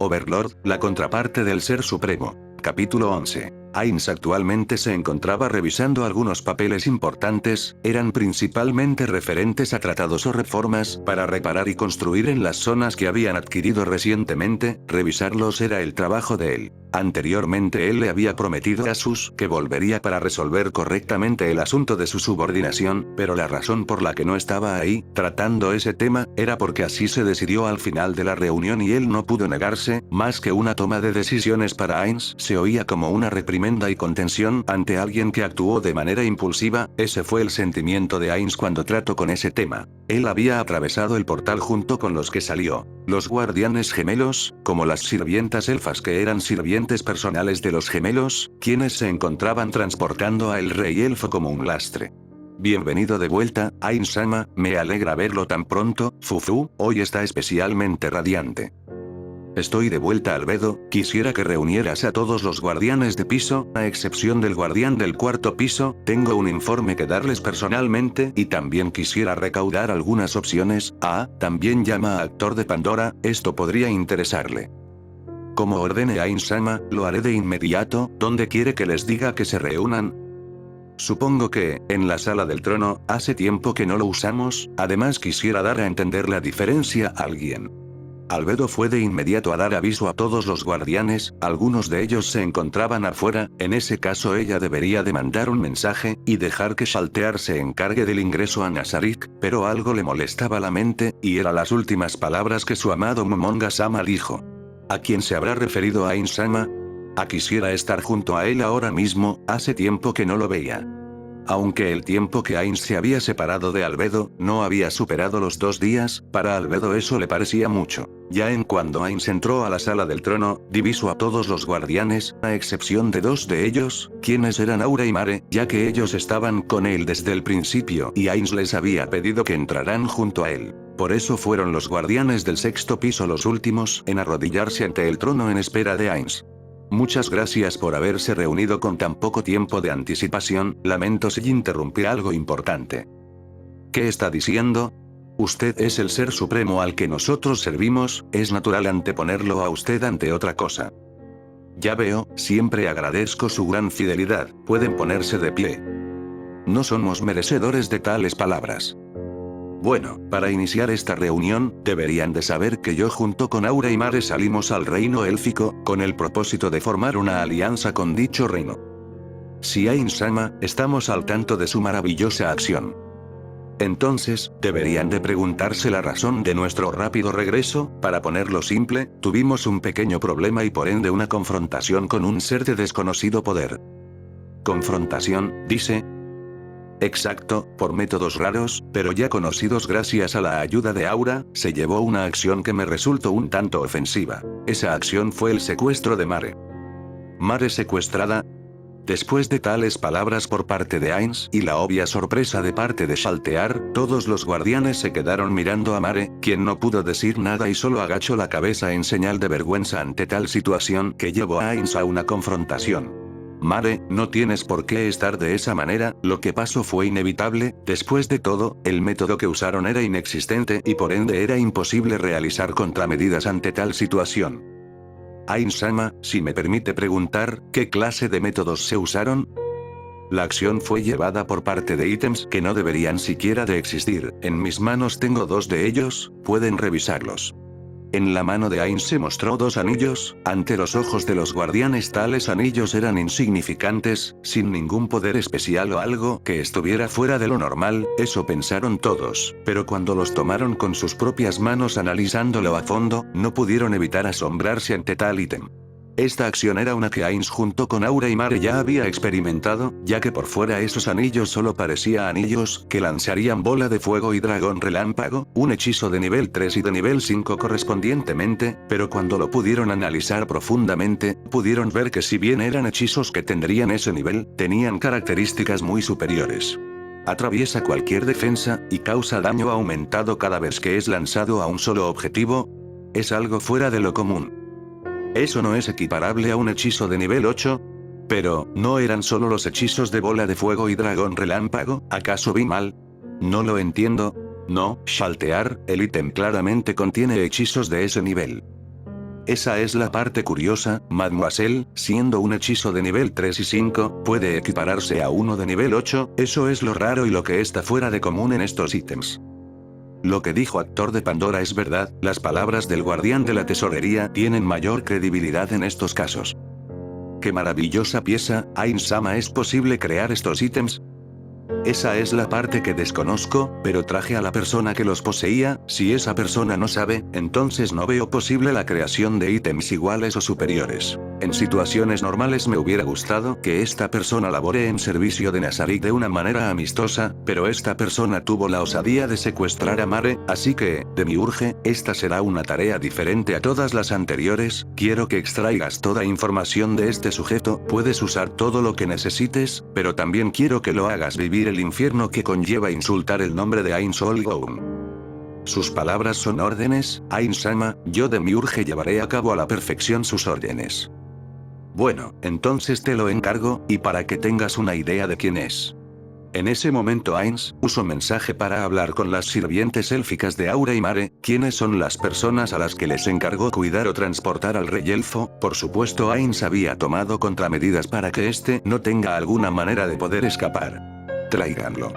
Overlord, la contraparte del Ser Supremo. Capítulo 11. Ainz actualmente se encontraba revisando algunos papeles importantes, eran principalmente referentes a tratados o reformas para reparar y construir en las zonas que habían adquirido recientemente, revisarlos era el trabajo de él. Anteriormente él le había prometido a Sus que volvería para resolver correctamente el asunto de su subordinación, pero la razón por la que no estaba ahí, tratando ese tema, era porque así se decidió al final de la reunión y él no pudo negarse, más que una toma de decisiones para Ainz se oía como una reprimenda y contención ante alguien que actuó de manera impulsiva, ese fue el sentimiento de Ainz cuando trató con ese tema. Él había atravesado el portal junto con los que salió. Los guardianes gemelos, como las sirvientas elfas que eran sirvientes personales de los gemelos, quienes se encontraban transportando a el rey elfo como un lastre. Bienvenido de vuelta, Ainz-sama, me alegra verlo tan pronto, Fufu, hoy está especialmente radiante. Estoy de vuelta Albedo, quisiera que reunieras a todos los guardianes de piso, a excepción del guardián del cuarto piso, tengo un informe que darles personalmente y también quisiera recaudar algunas opciones, también llama a actor de Pandora, esto podría interesarle. Como ordene Ainz-sama, lo haré de inmediato, ¿dónde quiere que les diga que se reúnan? Supongo que, en la sala del trono, hace tiempo que no lo usamos, además quisiera dar a entender la diferencia a alguien. Albedo fue de inmediato a dar aviso a todos los guardianes, algunos de ellos se encontraban afuera, en ese caso ella debería de mandar un mensaje, y dejar que Shaltear se encargue del ingreso a Nazarik, pero algo le molestaba la mente, y eran las últimas palabras que su amado Momonga-sama dijo. ¿A quién se habrá referido Ainz-sama? Quisiera estar junto a él ahora mismo, hace tiempo que no lo veía. Aunque el tiempo que Ainz se había separado de Albedo, no había superado los 2 días, para Albedo eso le parecía mucho. Ya en cuando Ainz entró a la sala del trono, divisó a todos los guardianes, a excepción de 2 de ellos, quienes eran Aura y Mare, ya que ellos estaban con él desde el principio y Ainz les había pedido que entraran junto a él. Por eso fueron los guardianes del 6º piso los últimos en arrodillarse ante el trono en espera de Ainz. Muchas gracias por haberse reunido con tan poco tiempo de anticipación, lamento si interrumpí algo importante. ¿Qué está diciendo? Usted es el ser supremo al que nosotros servimos, es natural anteponerlo a usted ante otra cosa. Ya veo, siempre agradezco su gran fidelidad, pueden ponerse de pie. No somos merecedores de tales palabras. Bueno, para iniciar esta reunión, deberían de saber que yo junto con Aura y Mare salimos al reino élfico, con el propósito de formar una alianza con dicho reino. Si Ainz-sama, estamos al tanto de su maravillosa acción. Entonces, deberían de preguntarse la razón de nuestro rápido regreso, para ponerlo simple, tuvimos un pequeño problema y por ende una confrontación con un ser de desconocido poder. ¿Confrontación, dice? Exacto, por métodos raros, pero ya conocidos gracias a la ayuda de Aura, se llevó una acción que me resultó un tanto ofensiva. Esa acción fue el secuestro de Mare. ¿Mare secuestrada? Después de tales palabras por parte de Ainz y la obvia sorpresa de parte de Shaltear, todos los guardianes se quedaron mirando a Mare, quien no pudo decir nada y solo agachó la cabeza en señal de vergüenza ante tal situación que llevó a Ainz a una confrontación. Mare, no tienes por qué estar de esa manera, lo que pasó fue inevitable, después de todo, el método que usaron era inexistente y por ende era imposible realizar contramedidas ante tal situación. Ainz-sama, si me permite preguntar, ¿qué clase de métodos se usaron? La acción fue llevada por parte de ítems que no deberían siquiera de existir, en mis manos tengo 2 de ellos, pueden revisarlos. En la mano de Ainz se mostró 2 anillos, ante los ojos de los guardianes tales anillos eran insignificantes, sin ningún poder especial o algo que estuviera fuera de lo normal, eso pensaron todos, pero cuando los tomaron con sus propias manos analizándolo a fondo, no pudieron evitar asombrarse ante tal ítem. Esta acción era una que Ainz junto con Aura y Mare ya había experimentado, ya que por fuera esos anillos solo parecía anillos que lanzarían bola de fuego y dragón relámpago, un hechizo de nivel 3 y de nivel 5 correspondientemente, pero cuando lo pudieron analizar profundamente, pudieron ver que si bien eran hechizos que tendrían ese nivel, tenían características muy superiores. Atraviesa cualquier defensa, y causa daño aumentado cada vez que es lanzado a un solo objetivo. Es algo fuera de lo común. ¿Eso no es equiparable a un hechizo de nivel 8? Pero, ¿no eran solo los hechizos de bola de fuego y dragón relámpago? ¿Acaso vi mal? No lo entiendo. No, Shaltear, el ítem claramente contiene hechizos de ese nivel. Esa es la parte curiosa, mademoiselle, siendo un hechizo de nivel 3 y 5, puede equipararse a uno de nivel 8, eso es lo raro y lo que está fuera de común en estos ítems. Lo que dijo Actor de Pandora es verdad, las palabras del guardián de la tesorería tienen mayor credibilidad en estos casos. ¡Qué maravillosa pieza, Ain-sama! ¿Es posible crear estos ítems? Esa es la parte que desconozco, pero traje a la persona que los poseía, si esa persona no sabe, entonces no veo posible la creación de ítems iguales o superiores. En situaciones normales me hubiera gustado que esta persona labore en servicio de Nazarik de una manera amistosa, pero esta persona tuvo la osadía de secuestrar a Mare, así que, Demiurge, esta será una tarea diferente a todas las anteriores, quiero que extraigas toda información de este sujeto, puedes usar todo lo que necesites, pero también quiero que lo hagas vivir el infierno que conlleva insultar el nombre de Ain Solgoum. Sus palabras son órdenes, Ain-sama, yo Demiurge llevaré a cabo a la perfección sus órdenes. Bueno, entonces te lo encargo, y para que tengas una idea de quién es. En ese momento Ains usó mensaje para hablar con las sirvientes élficas de Aura y Mare, quienes son las personas a las que les encargó cuidar o transportar al rey elfo. Por supuesto Ains había tomado contramedidas para que éste no tenga alguna manera de poder escapar. Tráiganlo.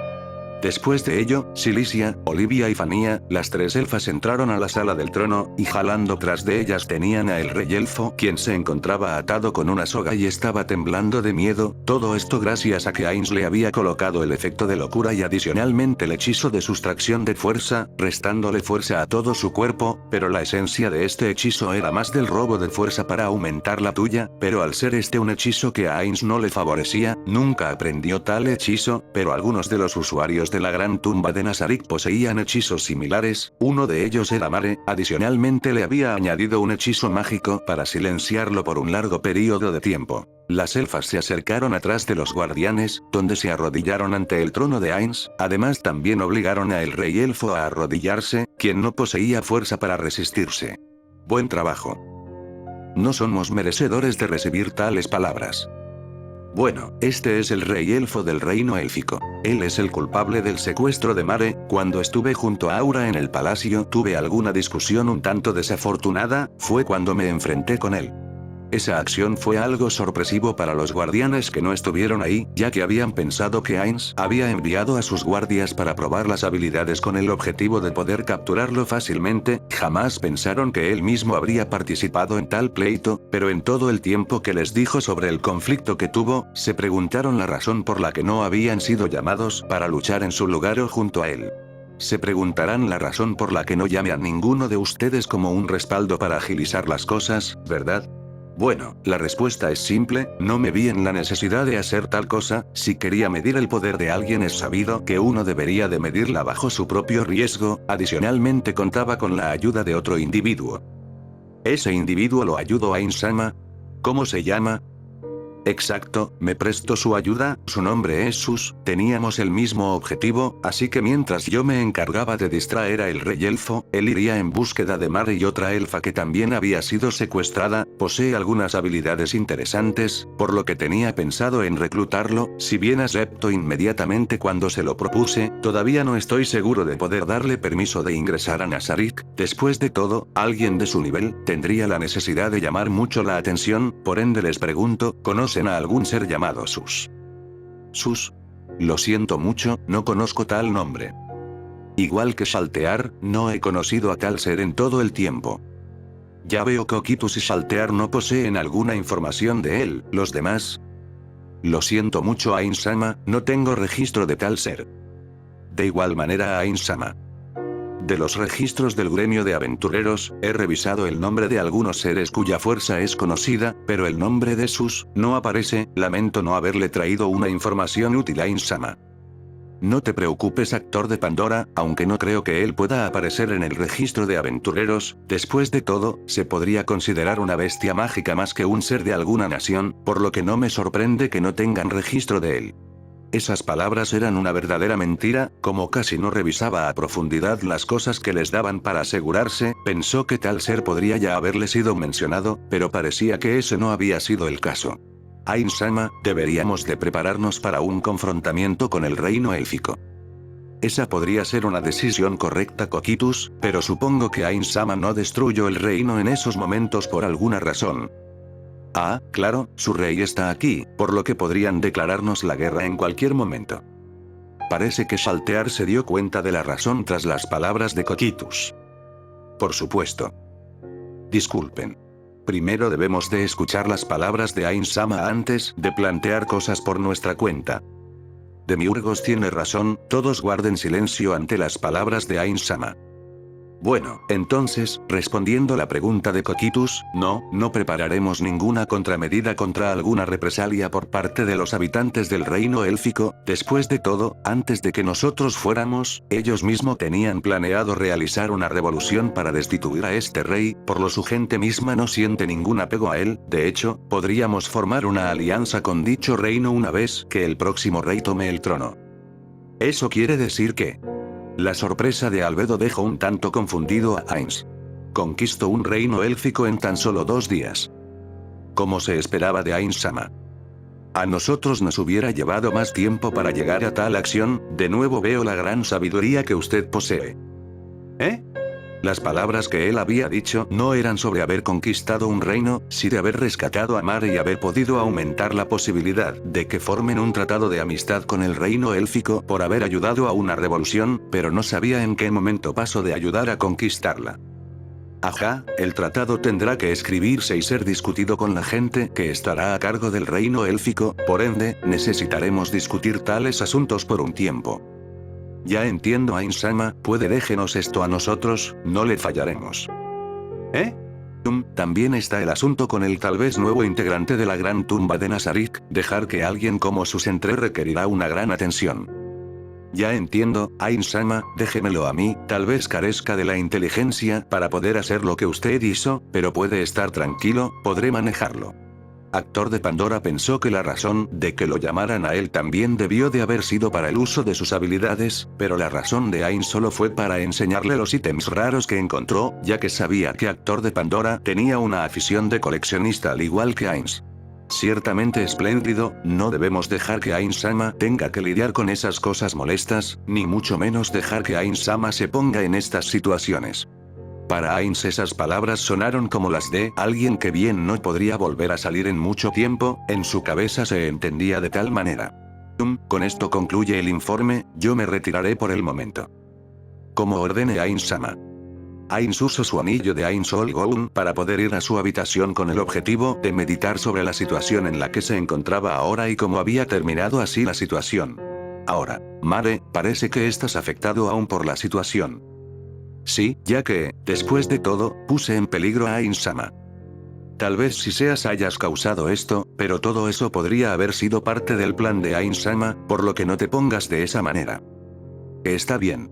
Después de ello, Cilicia, Olivia y Fania, las tres elfas entraron a la sala del trono, y jalando tras de ellas tenían a el rey elfo, quien se encontraba atado con una soga y estaba temblando de miedo, todo esto gracias a que Ains le había colocado el efecto de locura y adicionalmente el hechizo de sustracción de fuerza, restándole fuerza a todo su cuerpo, pero la esencia de este hechizo era más del robo de fuerza para aumentar la tuya, pero al ser este un hechizo que a Ains no le favorecía, nunca aprendió tal hechizo, pero algunos de los usuarios de la gran tumba de Nazarik poseían hechizos similares, uno de ellos era Mare, adicionalmente le había añadido un hechizo mágico para silenciarlo por un largo periodo de tiempo. Las elfas se acercaron atrás de los guardianes, donde se arrodillaron ante el trono de Ains, además también obligaron a el rey elfo a arrodillarse, quien no poseía fuerza para resistirse. Buen trabajo. No somos merecedores de recibir tales palabras. Bueno, este es el rey elfo del reino élfico. Él es el culpable del secuestro de Mare. Cuando estuve junto a Aura en el palacio tuve alguna discusión un tanto desafortunada, fue cuando me enfrenté con él. Esa acción fue algo sorpresivo para los guardianes que no estuvieron ahí, ya que habían pensado que Ains había enviado a sus guardias para probar las habilidades con el objetivo de poder capturarlo fácilmente, jamás pensaron que él mismo habría participado en tal pleito, pero en todo el tiempo que les dijo sobre el conflicto que tuvo, se preguntaron la razón por la que no habían sido llamados para luchar en su lugar o junto a él. Se preguntarán la razón por la que no llame a ninguno de ustedes como un respaldo para agilizar las cosas, ¿verdad? Bueno, la respuesta es simple, no me vi en la necesidad de hacer tal cosa, si quería medir el poder de alguien es sabido que uno debería de medirla bajo su propio riesgo, adicionalmente contaba con la ayuda de otro individuo. ¿Ese individuo lo ayudó a Ain-sama? ¿Cómo se llama? Exacto, me prestó su ayuda, su nombre es Sus, teníamos el mismo objetivo, así que mientras yo me encargaba de distraer a el rey elfo, él iría en búsqueda de Mare y otra elfa que también había sido secuestrada, posee algunas habilidades interesantes, por lo que tenía pensado en reclutarlo, si bien aceptó inmediatamente cuando se lo propuse, todavía no estoy seguro de poder darle permiso de ingresar a Nazarik, después de todo, alguien de su nivel, tendría la necesidad de llamar mucho la atención, por ende les pregunto, ¿conocen a algún ser llamado Sus? ¿Sus? Lo siento mucho, no conozco tal nombre. Igual que Shaltear, no he conocido a tal ser en todo el tiempo. Ya veo que Okitus y Shaltear no poseen alguna información de él, ¿los demás? Lo siento mucho Ain-sama, no tengo registro de tal ser. De igual manera Ain-sama. De los registros del gremio de aventureros, he revisado el nombre de algunos seres cuya fuerza es conocida, pero el nombre de Sus no aparece, lamento no haberle traído una información útil a Ain-sama. No te preocupes Actor de Pandora, aunque no creo que él pueda aparecer en el registro de aventureros, después de todo, se podría considerar una bestia mágica más que un ser de alguna nación, por lo que no me sorprende que no tengan registro de él. Esas palabras eran una verdadera mentira, como casi no revisaba a profundidad las cosas que les daban para asegurarse, pensó que tal ser podría ya haberle sido mencionado, pero parecía que ese no había sido el caso. Ain-sama, deberíamos de prepararnos para un confrontamiento con el reino élfico. Esa podría ser una decisión correcta, Coquitus, pero supongo que Ain-sama no destruyó el reino en esos momentos por alguna razón. Ah, claro, su rey está aquí, por lo que podrían declararnos la guerra en cualquier momento. Parece que Shaltear se dio cuenta de la razón tras las palabras de Coquitus. Por supuesto. Disculpen. Primero debemos de escuchar las palabras de Ain-sama antes de plantear cosas por nuestra cuenta. Demiurgos tiene razón, todos guarden silencio ante las palabras de Ain-sama. Bueno, entonces, respondiendo la pregunta de Coquitus, no prepararemos ninguna contramedida contra alguna represalia por parte de los habitantes del reino élfico. Después de todo, antes de que nosotros fuéramos, ellos mismos tenían planeado realizar una revolución para destituir a este rey, por lo su gente misma no siente ningún apego a él. De hecho, podríamos formar una alianza con dicho reino una vez que el próximo rey tome el trono. Eso quiere decir que... La sorpresa de Albedo dejó un tanto confundido a Ainz. Conquistó un reino élfico en tan solo 2 días. Como se esperaba de Ain-sama. A nosotros nos hubiera llevado más tiempo para llegar a tal acción. De nuevo veo la gran sabiduría que usted posee. ¿Eh? Las palabras que él había dicho no eran sobre haber conquistado un reino, sino de haber rescatado a Mare y haber podido aumentar la posibilidad de que formen un tratado de amistad con el reino élfico por haber ayudado a una revolución, pero no sabía en qué momento pasó de ayudar a conquistarla. Ajá, el tratado tendrá que escribirse y ser discutido con la gente que estará a cargo del reino élfico, por ende, necesitaremos discutir tales asuntos por un tiempo. Ya entiendo, Ain-sama, déjenos esto a nosotros, no le fallaremos. ¿Eh? También está el asunto con el tal vez nuevo integrante de la gran tumba de Nazarik, dejar que alguien como sus entre requerirá una gran atención. Ya entiendo, Ain-sama, déjemelo a mí, tal vez carezca de la inteligencia para poder hacer lo que usted hizo, pero puede estar tranquilo, podré manejarlo. Actor de Pandora pensó que la razón de que lo llamaran a él también debió de haber sido para el uso de sus habilidades, pero la razón de Ain solo fue para enseñarle los ítems raros que encontró, ya que sabía que Actor de Pandora tenía una afición de coleccionista al igual que Ainz. Ciertamente espléndido, no debemos dejar que Ain-sama tenga que lidiar con esas cosas molestas, ni mucho menos dejar que Ain-sama se ponga en estas situaciones. Para Ainz esas palabras sonaron como las de alguien que bien no podría volver a salir en mucho tiempo, en su cabeza se entendía de tal manera. Con esto concluye el informe, yo me retiraré por el momento. Como ordene Ain-sama. Ainz usó su anillo de Ain Sol Goun para poder ir a su habitación con el objetivo de meditar sobre la situación en la que se encontraba ahora y cómo había terminado así la situación. Ahora, Mare, parece que estás afectado aún por la situación. Sí, ya que, después de todo, puse en peligro a Ain-sama. Tal vez si seas hayas causado esto, pero todo eso podría haber sido parte del plan de Ain-sama, por lo que no te pongas de esa manera. Está bien.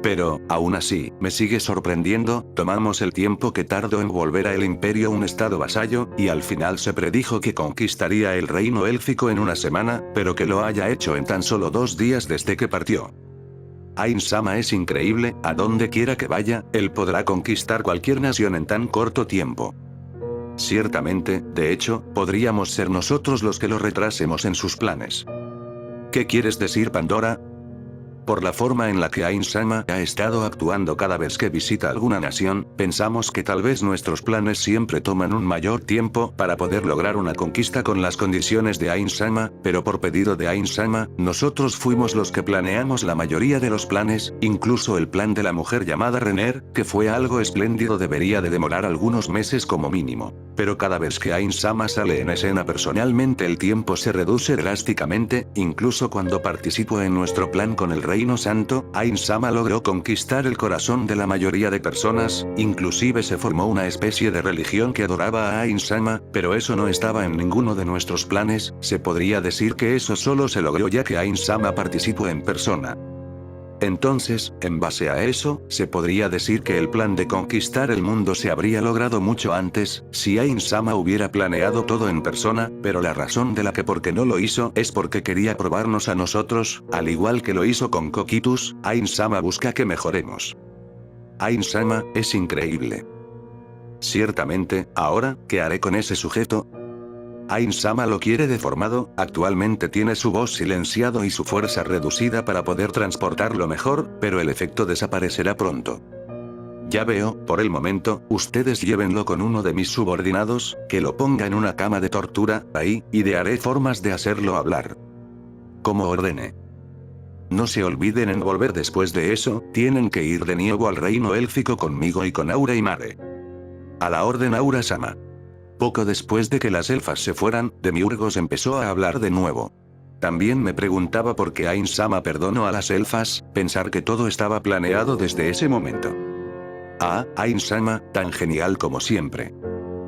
Pero, aún así, me sigue sorprendiendo, tomamos el tiempo que tardó en volver a el imperio un estado vasallo, y al final se predijo que conquistaría el reino élfico en una semana, pero que lo haya hecho en tan solo 2 días desde que partió. Ain-sama es increíble, a donde quiera que vaya, él podrá conquistar cualquier nación en tan corto tiempo. Ciertamente, de hecho, podríamos ser nosotros los que lo retrasemos en sus planes. ¿Qué quieres decir, Pandora? Por la forma en la que Ain-sama ha estado actuando cada vez que visita alguna nación, pensamos que tal vez nuestros planes siempre toman un mayor tiempo para poder lograr una conquista con las condiciones de Ain-sama, pero por pedido de Ain-sama, nosotros fuimos los que planeamos la mayoría de los planes, incluso el plan de la mujer llamada Renner, que fue algo espléndido debería de demorar algunos meses como mínimo. Pero cada vez que Ain-sama sale en escena personalmente el tiempo se reduce drásticamente, incluso cuando participó en nuestro plan con el Reino Santo, Ain-sama logró conquistar el corazón de la mayoría de personas, inclusive se formó una especie de religión que adoraba a Ain-sama, pero eso no estaba en ninguno de nuestros planes, se podría decir que eso solo se logró ya que Ain-sama participó en persona. Entonces, en base a eso, se podría decir que el plan de conquistar el mundo se habría logrado mucho antes, si Ain-sama hubiera planeado todo en persona, pero la razón de la que por qué no lo hizo es porque quería probarnos a nosotros, al igual que lo hizo con Coquitus, Ain-sama busca que mejoremos. Ain-sama, es increíble. Ciertamente, ahora, ¿qué haré con ese sujeto? Ain-sama lo quiere deformado, actualmente tiene su voz silenciado y su fuerza reducida para poder transportarlo mejor, pero el efecto desaparecerá pronto. Ya veo, por el momento, ustedes llévenlo con uno de mis subordinados, que lo ponga en una cama de tortura, ahí, y idearé formas de hacerlo hablar. Como ordene. No se olviden en volver después de eso, tienen que ir de nuevo al reino élfico conmigo y con Aura y Mare. A la orden Aura-sama. Poco después de que las elfas se fueran, Demiurgos empezó a hablar de nuevo. También me preguntaba por qué Ain-sama perdonó a las elfas, pensar que todo estaba planeado desde ese momento. Ah, Ain-sama, tan genial como siempre.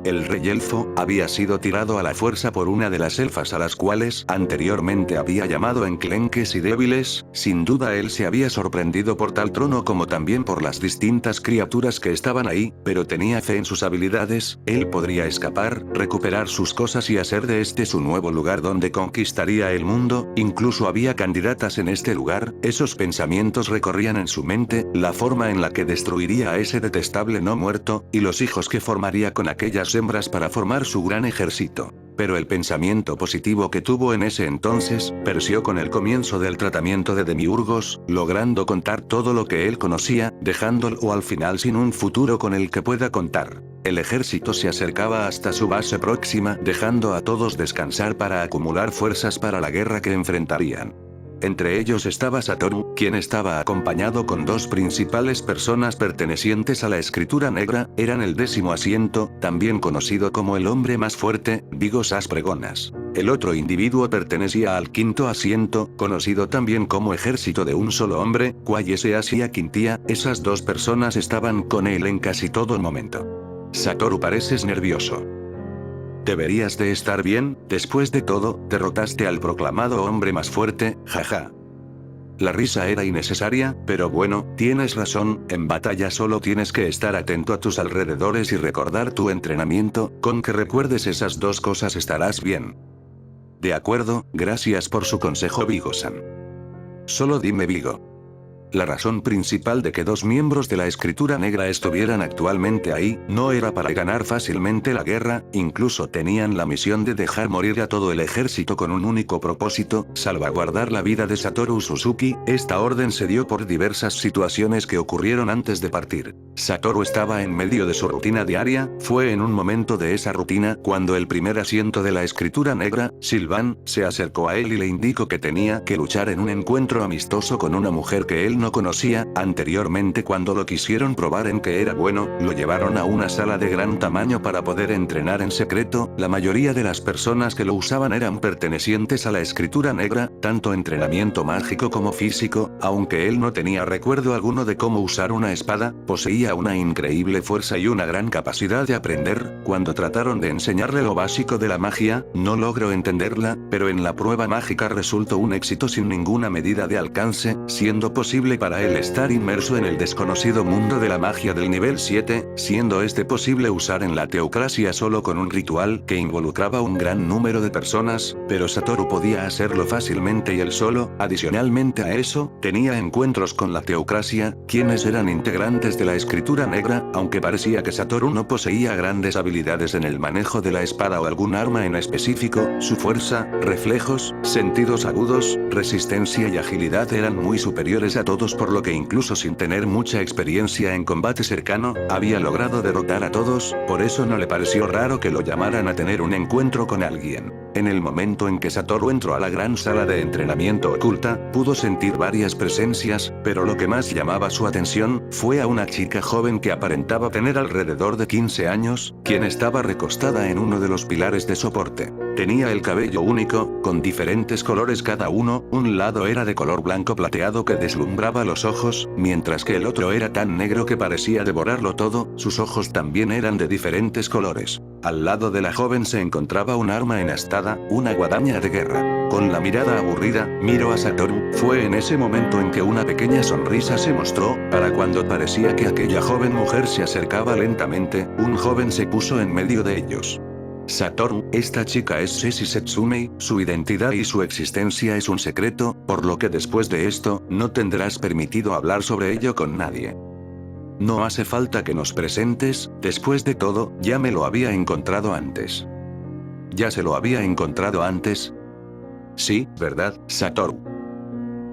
El rey elfo había sido tirado a la fuerza por una de las elfas a las cuales anteriormente había llamado enclenques y débiles, sin duda él se había sorprendido por tal trono como también por las distintas criaturas que estaban ahí, pero tenía fe en sus habilidades, él podría escapar, recuperar sus cosas y hacer de este su nuevo lugar donde conquistaría el mundo, incluso había candidatas en este lugar, esos pensamientos recorrían en su mente, la forma en la que destruiría a ese detestable no muerto, y los hijos que formaría con aquellas hembras para formar su gran ejército. Pero el pensamiento positivo que tuvo en ese entonces, persió con el comienzo del tratamiento de Demiurgos, logrando contar todo lo que él conocía, dejándolo al final sin un futuro con el que pueda contar. El ejército se acercaba hasta su base próxima, dejando a todos descansar para acumular fuerzas para la guerra que enfrentarían. Entre ellos estaba Satoru, quien estaba acompañado con dos principales personas pertenecientes a la escritura negra, eran el 10º asiento, también conocido como el hombre más fuerte, Vigos Aspregonas. El otro individuo pertenecía al 5º asiento, conocido también como ejército de un solo hombre, Kwayese Asia Quintia, esas dos personas estaban con él en casi todo momento. Satoru, pareces nervioso. Deberías de estar bien, después de todo, derrotaste al proclamado hombre más fuerte, jaja. La risa era innecesaria, pero bueno, tienes razón, en batalla solo tienes que estar atento a tus alrededores y recordar tu entrenamiento, con que recuerdes esas dos cosas estarás bien. De acuerdo, gracias por su consejo Vigo-san. Solo dime Vigo. La razón principal de que dos miembros de la escritura negra estuvieran actualmente ahí, no era para ganar fácilmente la guerra, incluso tenían la misión de dejar morir a todo el ejército con un único propósito, salvaguardar la vida de Satoru Suzuki. Esta orden se dio por diversas situaciones que ocurrieron antes de partir. Satoru estaba en medio de su rutina diaria, fue en un momento de esa rutina cuando el primer asiento de la escritura negra, Sylvan, se acercó a él y le indicó que tenía que luchar en un encuentro amistoso con una mujer que él no conocía. Anteriormente, cuando lo quisieron probar en que era bueno, lo llevaron a una sala de gran tamaño para poder entrenar en secreto. La mayoría de las personas que lo usaban eran pertenecientes a la escritura negra, tanto entrenamiento mágico como físico, aunque él no tenía recuerdo alguno de cómo usar una espada, poseía una increíble fuerza y una gran capacidad de aprender. Cuando trataron de enseñarle lo básico de la magia, no logró entenderla, pero en la prueba mágica resultó un éxito sin ninguna medida de alcance, siendo posible para él estar inmerso en el desconocido mundo de la magia del nivel 7, siendo este posible usar en la teocracia solo con un ritual que involucraba un gran número de personas, pero Satoru podía hacerlo fácilmente y él solo. Adicionalmente a eso, tenía encuentros con la teocracia, quienes eran integrantes de la escritura negra, aunque parecía que Satoru no poseía grandes habilidades en el manejo de la espada o algún arma en específico, su fuerza, reflejos, sentidos agudos, resistencia y agilidad eran muy superiores a todos, por lo que incluso sin tener mucha experiencia en combate cercano, había logrado derrotar a todos, por eso no le pareció raro que lo llamaran a tener un encuentro con alguien. En el momento en que Satoru entró a la gran sala de entrenamiento oculta, pudo sentir varias presencias, pero lo que más llamaba su atención, fue a una chica joven que aparentaba tener alrededor de 15 años, quien estaba recostada en uno de los pilares de soporte. Tenía el cabello único, con diferentes colores cada uno, un lado era de color blanco plateado que deslumbraba los ojos, mientras que el otro era tan negro que parecía devorarlo todo, sus ojos también eran de diferentes colores. Al lado de la joven se encontraba un arma enastada, una guadaña de guerra. Con la mirada aburrida, miró a Satoru, fue en ese momento en que una pequeña sonrisa se mostró, para cuando parecía que aquella joven mujer se acercaba lentamente, un joven se puso en medio de ellos. Satoru, esta chica es Seshi Setsumei, su identidad y su existencia es un secreto, por lo que después de esto, no tendrás permitido hablar sobre ello con nadie. No hace falta que nos presentes, después de todo, ya me lo había encontrado antes. ¿Ya se lo había encontrado antes? Sí, ¿verdad, Satoru?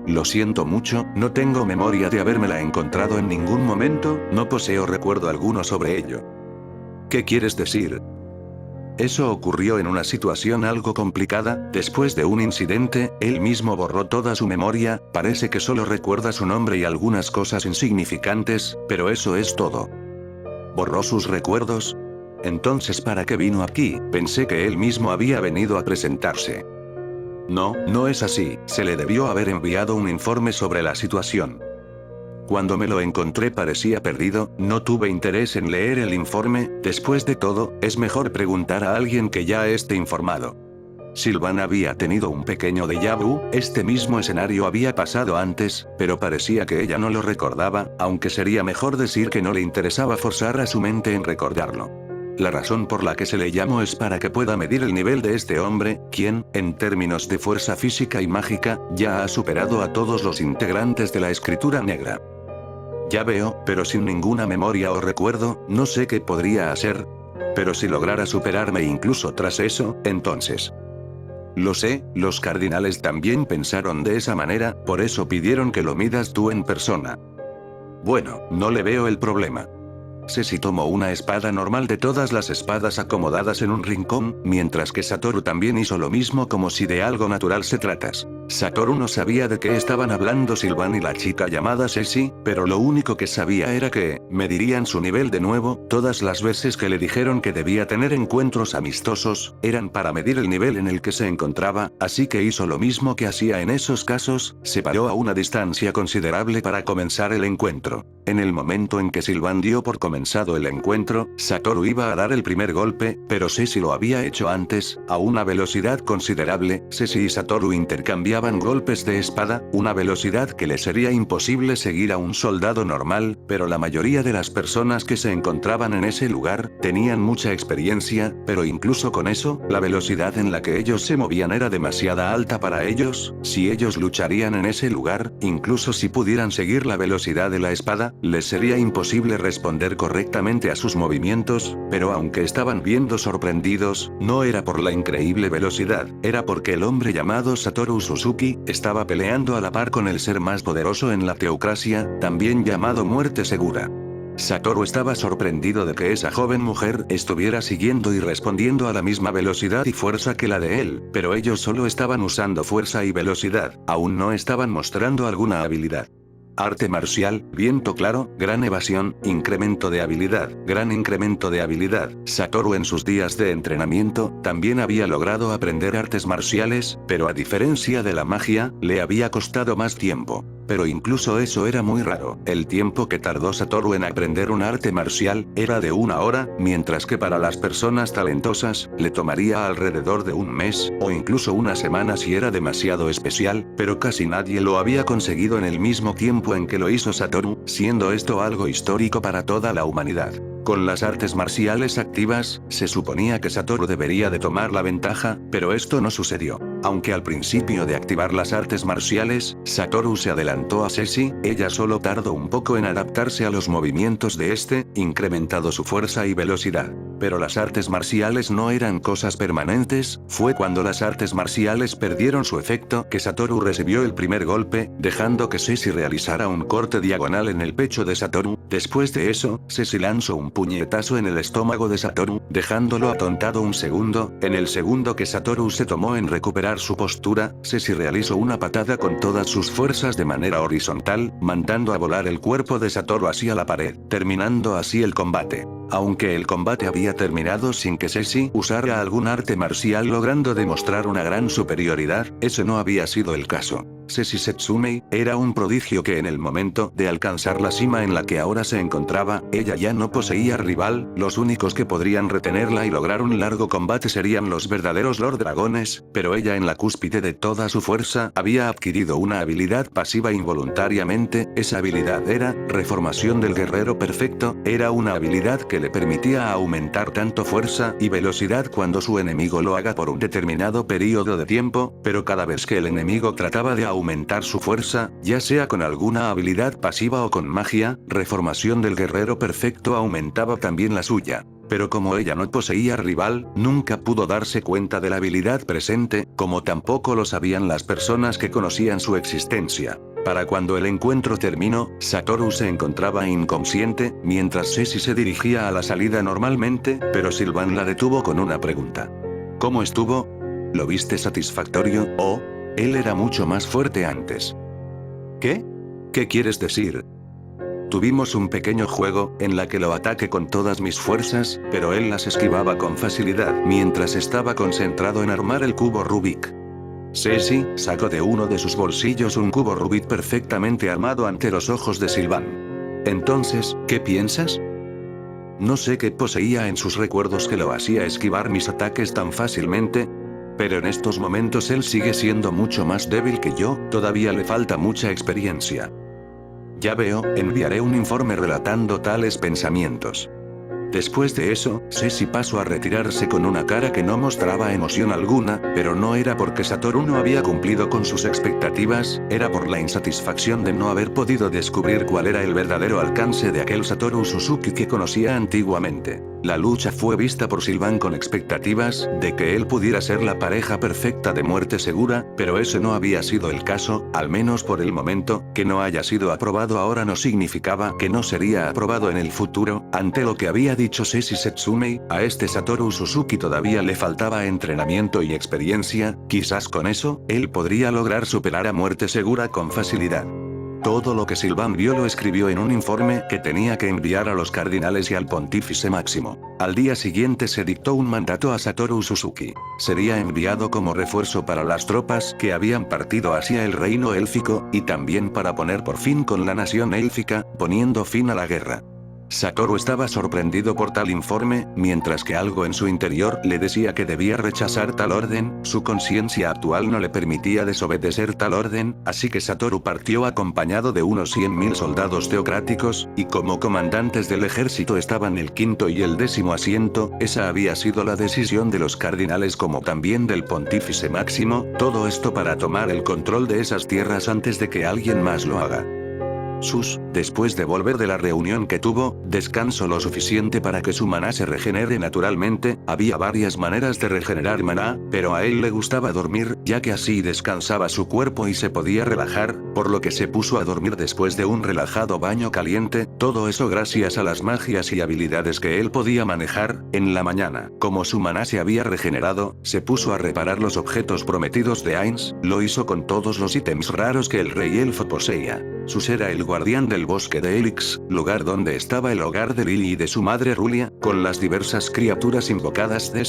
Lo siento mucho, no tengo memoria de habérmela encontrado en ningún momento, no poseo recuerdo alguno sobre ello. ¿Qué quieres decir? Eso ocurrió en una situación algo complicada, después de un incidente, él mismo borró toda su memoria, parece que solo recuerda su nombre y algunas cosas insignificantes, pero eso es todo. ¿Borró sus recuerdos? Entonces, ¿para qué vino aquí? Pensé que él mismo había venido a presentarse. No, no es así, se le debió haber enviado un informe sobre la situación. Cuando me lo encontré parecía perdido, no tuve interés en leer el informe, después de todo, es mejor preguntar a alguien que ya esté informado. Sylvan había tenido un pequeño déjà vu, este mismo escenario había pasado antes, pero parecía que ella no lo recordaba, aunque sería mejor decir que no le interesaba forzar a su mente en recordarlo. La razón por la que se le llamó es para que pueda medir el nivel de este hombre, quien, en términos de fuerza física y mágica, ya ha superado a todos los integrantes de la Escritura Negra. Ya veo, pero sin ninguna memoria o recuerdo, no sé qué podría hacer. Pero si lograra superarme incluso tras eso, entonces. Lo sé, los cardinales también pensaron de esa manera, por eso pidieron que lo midas tú en persona. Bueno, no le veo el problema. Ceci tomó una espada normal de todas las espadas acomodadas en un rincón, mientras que Satoru también hizo lo mismo como si de algo natural se tratase. Satoru no sabía de qué estaban hablando Sylvan y la chica llamada Ceci, pero lo único que sabía era que, medirían su nivel de nuevo, todas las veces que le dijeron que debía tener encuentros amistosos, eran para medir el nivel en el que se encontraba, así que hizo lo mismo que hacía en esos casos, se paró a una distancia considerable para comenzar el encuentro. En el momento en que Sylvan dio por comenzado el encuentro, Satoru iba a dar el primer golpe, pero Ceci lo había hecho antes, a una velocidad considerable. Ceci y Satoru intercambiaban golpes de espada, una velocidad que le sería imposible seguir a un soldado normal, pero la mayoría de las personas que se encontraban en ese lugar, tenían mucha experiencia, pero incluso con eso, la velocidad en la que ellos se movían era demasiada alta para ellos. Si ellos lucharían en ese lugar, incluso si pudieran seguir la velocidad de la espada, les sería imposible responder correctamente a sus movimientos, pero aunque estaban viendo sorprendidos, no era por la increíble velocidad, era porque el hombre llamado Satoru Suzuki estaba peleando a la par con el ser más poderoso en la teocracia, también llamado Muerte Segura. Satoru estaba sorprendido de que esa joven mujer estuviera siguiendo y respondiendo a la misma velocidad y fuerza que la de él, pero ellos solo estaban usando fuerza y velocidad, aún no estaban mostrando alguna habilidad. Arte marcial, viento claro, gran evasión, incremento de habilidad, gran incremento de habilidad. Satoru en sus días de entrenamiento, también había logrado aprender artes marciales, pero a diferencia de la magia, le había costado más tiempo. Pero incluso eso era muy raro. El tiempo que tardó Satoru en aprender un arte marcial, era de 1 hora, mientras que para las personas talentosas, le tomaría alrededor de un mes, o incluso una semana si era demasiado especial, pero casi nadie lo había conseguido en el mismo tiempo en que lo hizo Satoru, siendo esto algo histórico para toda la humanidad. Con las artes marciales activas, se suponía que Satoru debería de tomar la ventaja, pero esto no sucedió. Aunque al principio de activar las artes marciales, Satoru se adelantó a Ceci, ella solo tardó un poco en adaptarse a los movimientos de este, incrementado su fuerza y velocidad. Pero las artes marciales no eran cosas permanentes, fue cuando las artes marciales perdieron su efecto que Satoru recibió el primer golpe, dejando que Ceci realizara un corte diagonal en el pecho de Satoru. Después de eso, Ceci lanzó un puñetazo en el estómago de Satoru, dejándolo atontado un segundo. En el segundo que Satoru se tomó en recuperar su postura, Ceci realizó una patada con todas sus fuerzas de manera horizontal, mandando a volar el cuerpo de Satoru hacia la pared, terminando así el combate. Aunque el combate había terminado sin que Ceci usara algún arte marcial logrando demostrar una gran superioridad, ese no había sido el caso. Ceci Setsumei era un prodigio que en el momento de alcanzar la cima en la que ahora se encontraba, ella ya no poseía rival, los únicos que podrían retenerla y lograr un largo combate serían los verdaderos Lord Dragones, pero ella en la cúspide de toda su fuerza había adquirido una habilidad pasiva involuntariamente, esa habilidad era, Reformación del Guerrero Perfecto, era una habilidad que le permitía aumentar tanto fuerza y velocidad cuando su enemigo lo haga por un determinado periodo de tiempo, pero cada vez que el enemigo trataba de aumentar su fuerza, ya sea con alguna habilidad pasiva o con magia, Reformación del Guerrero Perfecto aumentaba también la suya. Pero como ella no poseía rival, nunca pudo darse cuenta de la habilidad presente, como tampoco lo sabían las personas que conocían su existencia. Para cuando el encuentro terminó, Satoru se encontraba inconsciente, mientras Ceci se dirigía a la salida normalmente, pero Sylvain la detuvo con una pregunta. ¿Cómo estuvo? ¿Lo viste satisfactorio? Oh, él era mucho más fuerte antes. ¿Qué? ¿Qué quieres decir? Tuvimos un pequeño juego, en la que lo ataqué con todas mis fuerzas, pero él las esquivaba con facilidad, mientras estaba concentrado en armar el cubo Rubik. Ceci sacó de uno de sus bolsillos un cubo Rubik perfectamente armado ante los ojos de Sylvain. Entonces, ¿qué piensas? No sé qué poseía en sus recuerdos que lo hacía esquivar mis ataques tan fácilmente, pero en estos momentos él sigue siendo mucho más débil que yo, todavía le falta mucha experiencia. Ya veo, enviaré un informe relatando tales pensamientos. Después de eso, Ceci pasó a retirarse con una cara que no mostraba emoción alguna, pero no era porque Satoru no había cumplido con sus expectativas, era por la insatisfacción de no haber podido descubrir cuál era el verdadero alcance de aquel Satoru Suzuki que conocía antiguamente. La lucha fue vista por Sylvain con expectativas de que él pudiera ser la pareja perfecta de muerte segura, pero ese no había sido el caso, al menos por el momento. Que no haya sido aprobado ahora no significaba que no sería aprobado en el futuro. Ante lo que había dicho Ceci Setsumei, a este Satoru Suzuki todavía le faltaba entrenamiento y experiencia, quizás con eso, él podría lograr superar a muerte segura con facilidad. Todo lo que Sylvain vio lo escribió en un informe que tenía que enviar a los cardinales y al pontífice máximo. Al día siguiente se dictó un mandato a Satoru Suzuki. Sería enviado como refuerzo para las tropas que habían partido hacia el reino élfico, y también para poner por fin con la nación élfica, poniendo fin a la guerra. Satoru estaba sorprendido por tal informe, mientras que algo en su interior le decía que debía rechazar tal orden. Su conciencia actual no le permitía desobedecer tal orden, así que Satoru partió acompañado de unos 100.000 soldados teocráticos, y como comandantes del ejército estaban el 5º y el 10º asiento. Esa había sido la decisión de los cardinales como también del pontífice máximo, todo esto para tomar el control de esas tierras antes de que alguien más lo haga. Después de volver de la reunión que tuvo, descansó lo suficiente para que su maná se regenere naturalmente. Había varias maneras de regenerar maná, pero a él le gustaba dormir, ya que así descansaba su cuerpo y se podía relajar, por lo que se puso a dormir después de un relajado baño caliente, todo eso gracias a las magias y habilidades que él podía manejar. En la mañana, como su maná se había regenerado, se puso a reparar los objetos prometidos de Ainz, lo hizo con todos los ítems raros que el rey elfo poseía. Era el guardián del bosque de Helix, lugar donde estaba el hogar de Lily y de su madre Rulia, con las diversas criaturas invocadas de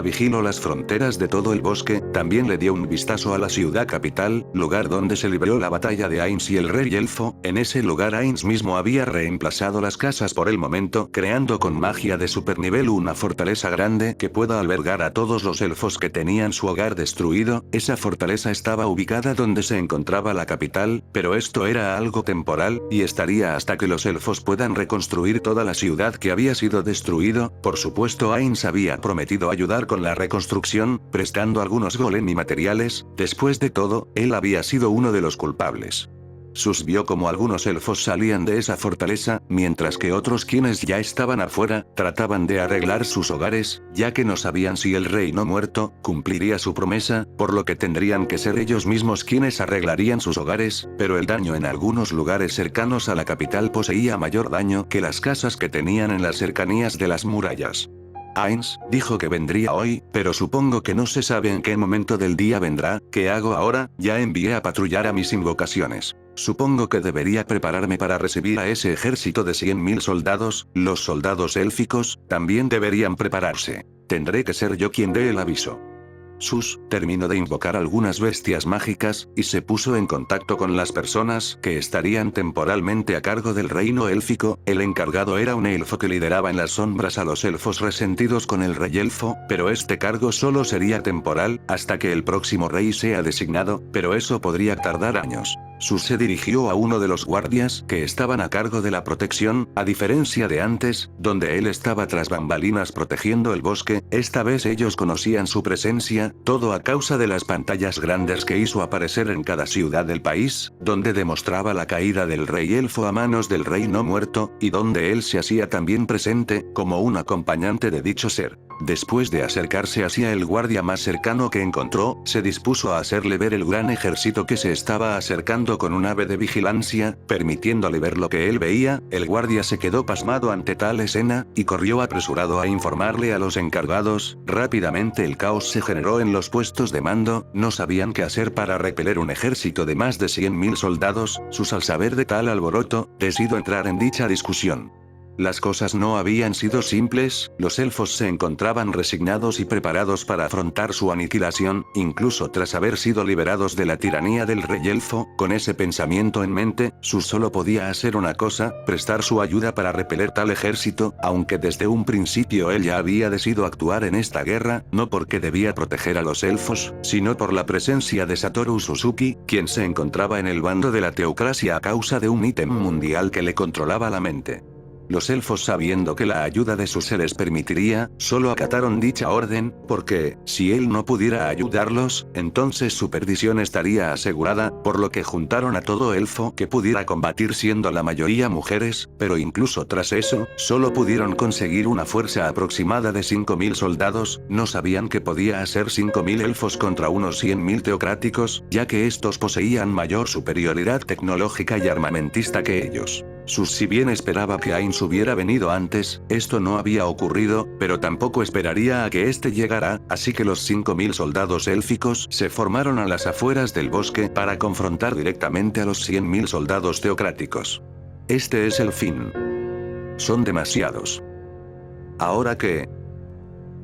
vigiló las fronteras de todo el bosque. También le dio un vistazo a la ciudad capital, lugar donde se libró la batalla de Ainz y el rey elfo. En ese lugar Ainz mismo había reemplazado las casas por el momento, creando con magia de supernivel una fortaleza grande que pueda albergar a todos los elfos que tenían su hogar destruido. Esa fortaleza estaba ubicada donde se encontraba la capital, pero esto era algo temporal, y estaría hasta que los elfos puedan reconstruir toda la ciudad que había sido destruido. Por supuesto Ainz había prometido ayudar con la reconstrucción, prestando algunos golem y materiales. Después de todo, él había sido uno de los culpables. Vio como algunos elfos salían de esa fortaleza, mientras que otros, quienes ya estaban afuera, trataban de arreglar sus hogares, ya que no sabían si el rey no muerto cumpliría su promesa, por lo que tendrían que ser ellos mismos quienes arreglarían sus hogares. Pero el daño en algunos lugares cercanos a la capital poseía mayor daño que las casas que tenían en las cercanías de las murallas. Ainz dijo que vendría hoy, pero supongo que no se sabe en qué momento del día vendrá. ¿Qué hago ahora? Ya envié a patrullar a mis invocaciones. Supongo que debería prepararme para recibir a ese ejército de 100.000 soldados. Los soldados élficos también deberían prepararse. Tendré que ser yo quien dé el aviso. Terminó de invocar algunas bestias mágicas, y se puso en contacto con las personas que estarían temporalmente a cargo del reino élfico. El encargado era un elfo que lideraba en las sombras a los elfos resentidos con el rey elfo, pero este cargo solo sería temporal, hasta que el próximo rey sea designado, pero eso podría tardar años. Sus se dirigió a uno de los guardias que estaban a cargo de la protección, a diferencia de antes, donde él estaba tras bambalinas protegiendo el bosque, esta vez ellos conocían su presencia, todo a causa de las pantallas grandes que hizo aparecer en cada ciudad del país, donde demostraba la caída del rey elfo a manos del rey no muerto, y donde él se hacía también presente, como un acompañante de dicho ser. Después de acercarse hacia el guardia más cercano que encontró, se dispuso a hacerle ver el gran ejército que se estaba acercando con un ave de vigilancia, permitiéndole ver lo que él veía. El guardia se quedó pasmado ante tal escena, y corrió apresurado a informarle a los encargados. Rápidamente el caos se generó en los puestos de mando, no sabían qué hacer para repeler un ejército de más de 100.000 soldados. Al saber de tal alboroto, decidió entrar en dicha discusión. Las cosas no habían sido simples, los elfos se encontraban resignados y preparados para afrontar su aniquilación, incluso tras haber sido liberados de la tiranía del rey elfo. Con ese pensamiento en mente, Sus solo podía hacer una cosa, prestar su ayuda para repeler tal ejército, aunque desde un principio él ya había decidido actuar en esta guerra, no porque debía proteger a los elfos, sino por la presencia de Satoru Suzuki, quien se encontraba en el bando de la teocracia a causa de un ítem mundial que le controlaba la mente. Los elfos, sabiendo que la ayuda de sus seres permitiría, solo acataron dicha orden, porque, si él no pudiera ayudarlos, entonces su perdición estaría asegurada, por lo que juntaron a todo elfo que pudiera combatir, siendo la mayoría mujeres, pero incluso tras eso, solo pudieron conseguir una fuerza aproximada de 5.000 soldados. No sabían que podía hacer 5.000 elfos contra unos 100.000 teocráticos, ya que estos poseían mayor superioridad tecnológica y armamentista que ellos. Si bien esperaba que Ainz hubiera venido antes, esto no había ocurrido, pero tampoco esperaría a que este llegara, así que los 5.000 soldados élficos se formaron a las afueras del bosque para confrontar directamente a los 100.000 soldados teocráticos. Este es el fin. Son demasiados. Ahora que...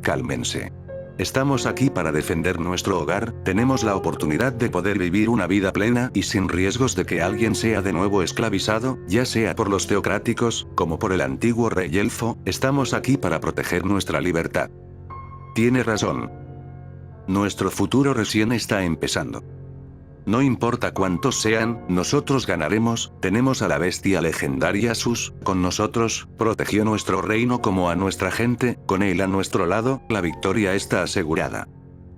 Cálmense. Estamos aquí para defender nuestro hogar, tenemos la oportunidad de poder vivir una vida plena y sin riesgos de que alguien sea de nuevo esclavizado, ya sea por los teocráticos, como por el antiguo rey elfo. Estamos aquí para proteger nuestra libertad. Tiene razón. Nuestro futuro recién está empezando. No importa cuántos sean, nosotros ganaremos. Tenemos a la bestia legendaria Sus con nosotros, protegió nuestro reino como a nuestra gente, con él a nuestro lado, la victoria está asegurada.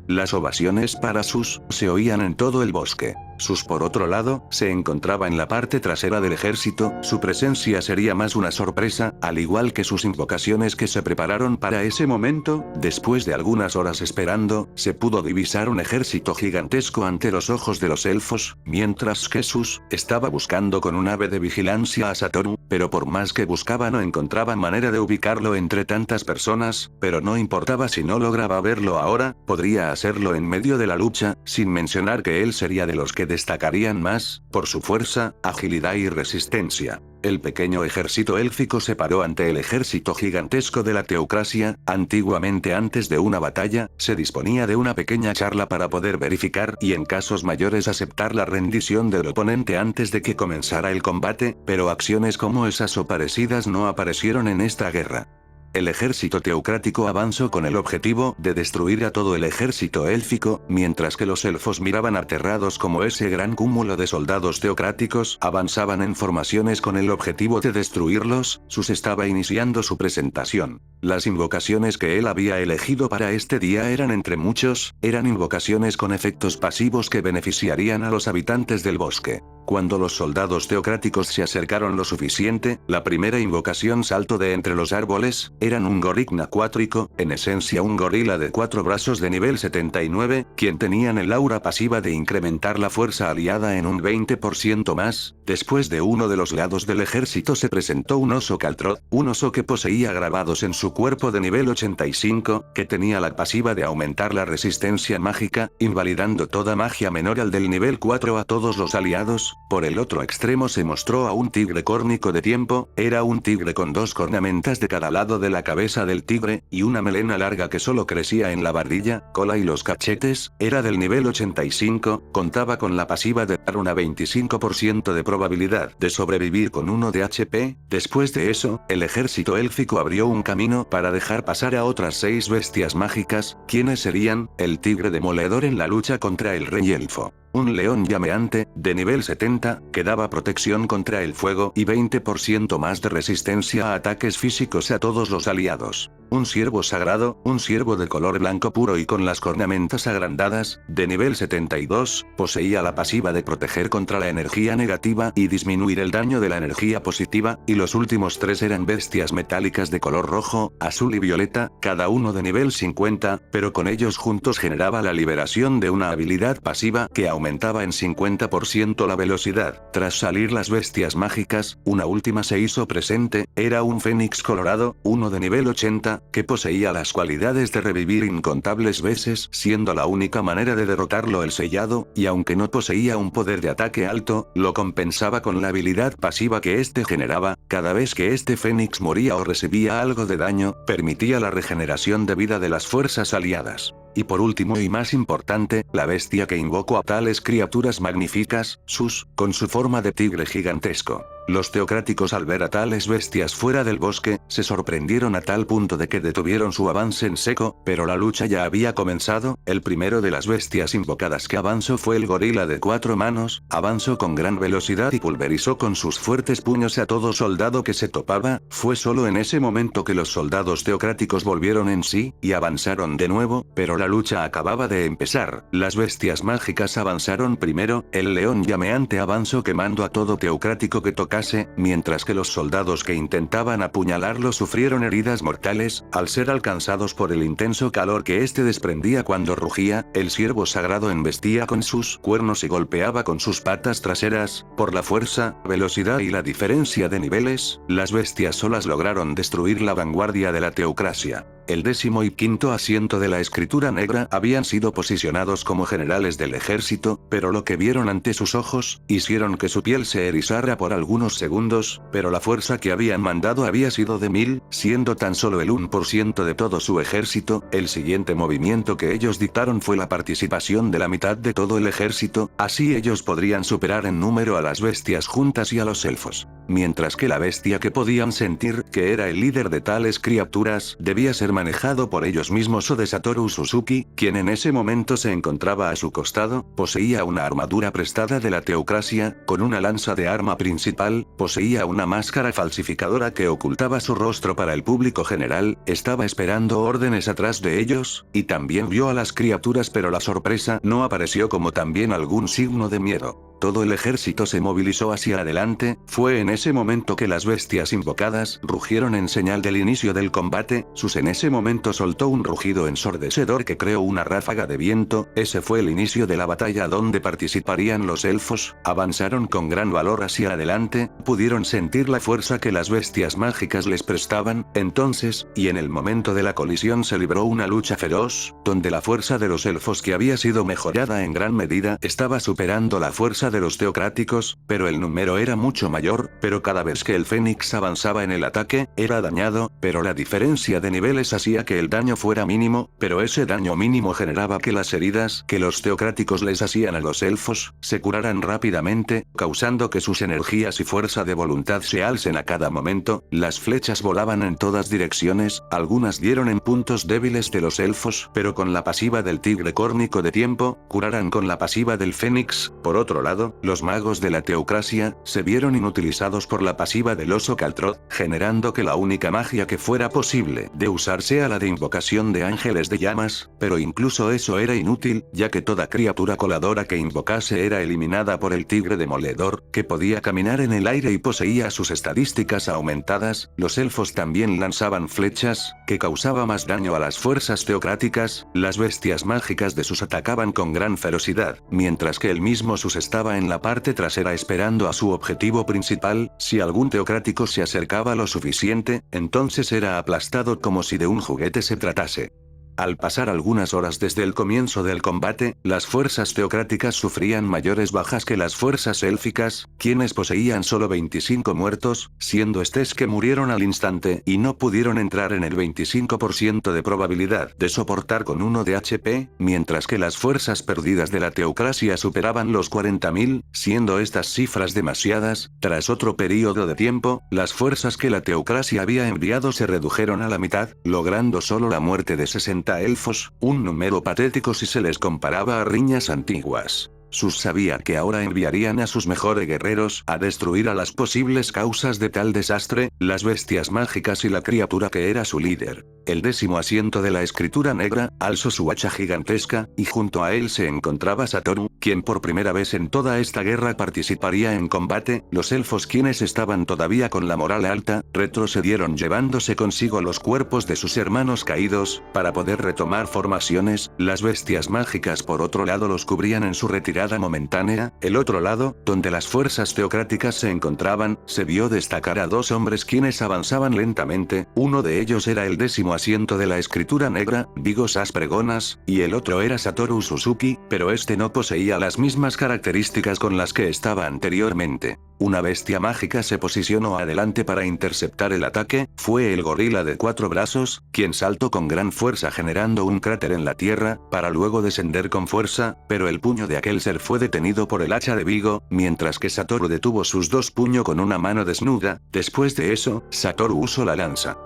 Las ovaciones para Sus se oían en todo el bosque. Sus, por otro lado, se encontraba en la parte trasera del ejército. Su presencia sería más una sorpresa, al igual que sus invocaciones que se prepararon para ese momento. Después de algunas horas esperando, se pudo divisar un ejército gigantesco ante los ojos de los elfos, mientras que Sus estaba buscando con un ave de vigilancia a Satoru, pero por más que buscaba no encontraba manera de ubicarlo entre tantas personas, pero no importaba si no lograba verlo ahora, podría hacerlo en medio de la lucha, sin mencionar que él sería de los que destacarían más, por su fuerza, agilidad y resistencia. El pequeño ejército élfico se paró ante el ejército gigantesco de la teocracia. Antiguamente, antes de una batalla, se disponía de una pequeña charla para poder verificar y en casos mayores aceptar la rendición del oponente antes de que comenzara el combate, pero acciones como esas o parecidas no aparecieron en esta guerra. El ejército teocrático avanzó con el objetivo de destruir a todo el ejército élfico, mientras que los elfos miraban aterrados como ese gran cúmulo de soldados teocráticos avanzaban en formaciones con el objetivo de destruirlos. Sus estaba iniciando su presentación. Las invocaciones que él había elegido para este día eran entre muchos, eran invocaciones con efectos pasivos que beneficiarían a los habitantes del bosque. Cuando los soldados teocráticos se acercaron lo suficiente, la primera invocación saltó de entre los árboles. Eran un gorila cuátrico, en esencia un gorila de 4 brazos de nivel 79, quien tenían el aura pasiva de incrementar la fuerza aliada en un 20% más. Después de uno de los lados del ejército se presentó un oso Caltroth, un oso que poseía grabados en su cuerpo de nivel 85, que tenía la pasiva de aumentar la resistencia mágica, invalidando toda magia menor al del nivel 4 a todos los aliados. Por el otro extremo se mostró a un tigre córnico de tiempo. Era un tigre con 2 cornamentas de cada lado de la cabeza del tigre, y una melena larga que solo crecía en la barbilla, cola y los cachetes. Era del nivel 85, contaba con la pasiva de dar una 25% de probabilidad de sobrevivir con 1 de HP. Después de eso, el ejército élfico abrió un camino para dejar pasar a otras 6 bestias mágicas, quienes serían el tigre demoledor en la lucha contra el rey elfo. Un león llameante, de nivel 70, que daba protección contra el fuego y 20% más de resistencia a ataques físicos a todos los aliados. Un ciervo sagrado, un ciervo de color blanco puro y con las cornamentas agrandadas, de nivel 72, poseía la pasiva de proteger contra la energía negativa y disminuir el daño de la energía positiva, y los últimos 3 eran bestias metálicas de color rojo, azul y violeta, cada uno de nivel 50, pero con ellos juntos generaba la liberación de una habilidad pasiva que aumentaba en 50% la velocidad. Tras salir las bestias mágicas, una última se hizo presente, era un fénix colorado, uno de nivel 80, que poseía las cualidades de revivir incontables veces, siendo la única manera de derrotarlo el sellado, y aunque no poseía un poder de ataque alto, lo compensaba con la habilidad pasiva que este generaba. Cada vez que este fénix moría o recibía algo de daño, permitía la regeneración de vida de las fuerzas aliadas. Y por último y más importante, la bestia que invocó a tales criaturas magníficas, Sus, con su forma de tigre gigantesco. Los teocráticos al ver a tales bestias fuera del bosque, se sorprendieron a tal punto de que detuvieron su avance en seco, pero la lucha ya había comenzado. El primero de las bestias invocadas que avanzó fue el gorila de 4 manos, avanzó con gran velocidad y pulverizó con sus fuertes puños a todo soldado que se topaba. Fue solo en ese momento que los soldados teocráticos volvieron en sí, y avanzaron de nuevo, pero la lucha acababa de empezar. Las bestias mágicas avanzaron primero, el león llameante avanzó quemando a todo teocrático que tocaba, mientras que los soldados que intentaban apuñalarlo sufrieron heridas mortales, al ser alcanzados por el intenso calor que este desprendía cuando rugía. El ciervo sagrado embestía con sus cuernos y golpeaba con sus patas traseras. Por la fuerza, velocidad y la diferencia de niveles, las bestias solas lograron destruir la vanguardia de la teocracia. El 15º y 5º asiento de la escritura negra habían sido posicionados como generales del ejército, pero lo que vieron ante sus ojos, hicieron que su piel se erizara por algunos segundos, pero la fuerza que habían mandado había sido de 1000, siendo tan solo el 1% de todo su ejército. El siguiente movimiento que ellos dictaron fue la participación de la mitad de todo el ejército, así ellos podrían superar en número a las bestias juntas y a los elfos. Mientras que la bestia que podían sentir que era el líder de tales criaturas, debía ser manejado por ellos mismos o de Satoru Suzuki, quien en ese momento se encontraba a su costado. Poseía una armadura prestada de la teocracia, con una lanza de arma principal, poseía una máscara falsificadora que ocultaba su rostro para el público general, estaba esperando órdenes atrás de ellos, y también vio a las criaturas, pero la sorpresa no apareció, como también algún signo de miedo. Todo el ejército se movilizó hacia adelante. Fue en ese momento que las bestias invocadas rugieron en señal del inicio del combate. Sus en ese momento soltó un rugido ensordecedor que creó una ráfaga de viento. Ese fue el inicio de la batalla donde participarían los elfos. Avanzaron con gran valor hacia adelante, pudieron sentir la fuerza que las bestias mágicas les prestaban. Entonces, y en el momento de la colisión se libró una lucha feroz, donde la fuerza de los elfos, que había sido mejorada en gran medida, estaba superando la fuerza de los teocráticos, pero el número era mucho mayor. Pero cada vez que el fénix avanzaba en el ataque, era dañado, pero la diferencia de niveles hacía que el daño fuera mínimo, pero ese daño mínimo generaba que las heridas que los teocráticos les hacían a los elfos, se curaran rápidamente, causando que sus energías y fuerza de voluntad se alcen a cada momento. Las flechas volaban en todas direcciones, algunas dieron en puntos débiles de los elfos, pero con la pasiva del tigre córnico de tiempo, curaran con la pasiva del fénix. Por otro lado, los magos de la teocracia se vieron inutilizados por la pasiva del oso Caltrot, generando que la única magia que fuera posible de usar sea la de invocación de ángeles de llamas, pero incluso eso era inútil, ya que toda criatura coladora que invocase era eliminada por el tigre demoledor, que podía caminar en el aire y poseía sus estadísticas aumentadas. Los elfos también lanzaban flechas, que causaba más daño a las fuerzas teocráticas. Las bestias mágicas de Sus atacaban con gran ferocidad, mientras que el mismo Sus estaba en la parte trasera esperando a su objetivo principal. Si algún teocrático se acercaba lo suficiente, entonces era aplastado como si de un juguete se tratase. Al pasar algunas horas desde el comienzo del combate, las fuerzas teocráticas sufrían mayores bajas que las fuerzas élficas, quienes poseían solo 25 muertos, siendo estos que murieron al instante y no pudieron entrar en el 25% de probabilidad de soportar con 1 de HP, mientras que las fuerzas perdidas de la teocracia superaban los 40.000, siendo estas cifras demasiadas. Tras otro periodo de tiempo, las fuerzas que la teocracia había enviado se redujeron a la mitad, logrando solo la muerte de 60 elfos, un número patético si se les comparaba a riñas antiguas. Sus sabía que ahora enviarían a sus mejores guerreros a destruir a las posibles causas de tal desastre, las bestias mágicas y la criatura que era su líder. El 10º asiento de la escritura negra alzó su hacha gigantesca, y junto a él se encontraba Satoru, quien por primera vez en toda esta guerra participaría en combate. Los elfos, quienes estaban todavía con la moral alta, retrocedieron llevándose consigo los cuerpos de sus hermanos caídos, para poder retomar formaciones. Las bestias mágicas por otro lado los cubrían en su retirada momentánea. El otro lado, donde las fuerzas teocráticas se encontraban, se vio destacar a 2 hombres quienes avanzaban lentamente. Uno de ellos era el 10º asiento de la escritura negra, Vigos Aspregonas, y el otro era Satoru Suzuki, pero este no poseía las mismas características con las que estaba anteriormente. Una bestia mágica se posicionó adelante para interceptar el ataque. Fue el gorila de 4 brazos, quien saltó con gran fuerza generando un cráter en la tierra, para luego descender con fuerza, pero el puño de aquel ser fue detenido por el hacha de Vigo, mientras que Satoru detuvo sus 2 puños con una mano desnuda. Después de eso, Satoru usó la lanza.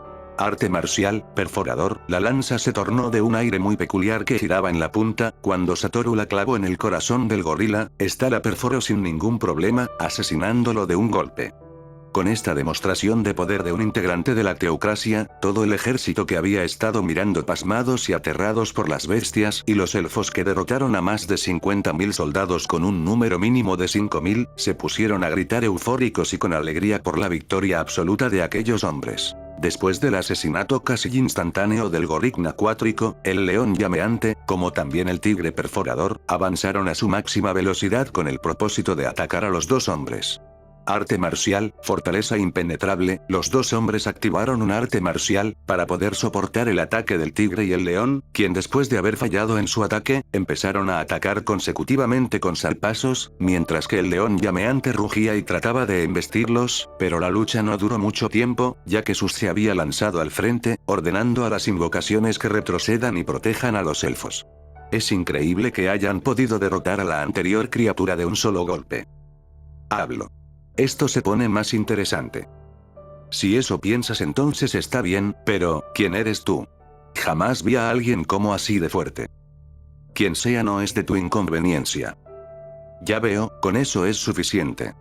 Arte marcial, perforador. La lanza se tornó de un aire muy peculiar que giraba en la punta. Cuando Satoru la clavó en el corazón del gorila, esta la perforó sin ningún problema, asesinándolo de un golpe. Con esta demostración de poder de un integrante de la teocracia, todo el ejército que había estado mirando pasmados y aterrados por las bestias y los elfos que derrotaron a más de 50.000 soldados con un número mínimo de 5.000, se pusieron a gritar eufóricos y con alegría por la victoria absoluta de aquellos hombres. Después del asesinato casi instantáneo del gorila acuático, el león llameante, como también el tigre perforador, avanzaron a su máxima velocidad con el propósito de atacar a los 2 hombres. Arte marcial, fortaleza impenetrable. Los 2 hombres activaron un arte marcial, para poder soportar el ataque del tigre y el león, quien después de haber fallado en su ataque, empezaron a atacar consecutivamente con zarpazos, mientras que el león llameante rugía y trataba de embestirlos, pero la lucha no duró mucho tiempo, ya que Sus se había lanzado al frente, ordenando a las invocaciones que retrocedan y protejan a los elfos. Es increíble que hayan podido derrotar a la anterior criatura de un solo golpe. Hablo. Esto se pone más interesante. Si eso piensas entonces está bien, pero, ¿quién eres tú? Jamás vi a alguien como así de fuerte. Quien sea no es de tu inconveniencia. Ya veo, con eso es suficiente.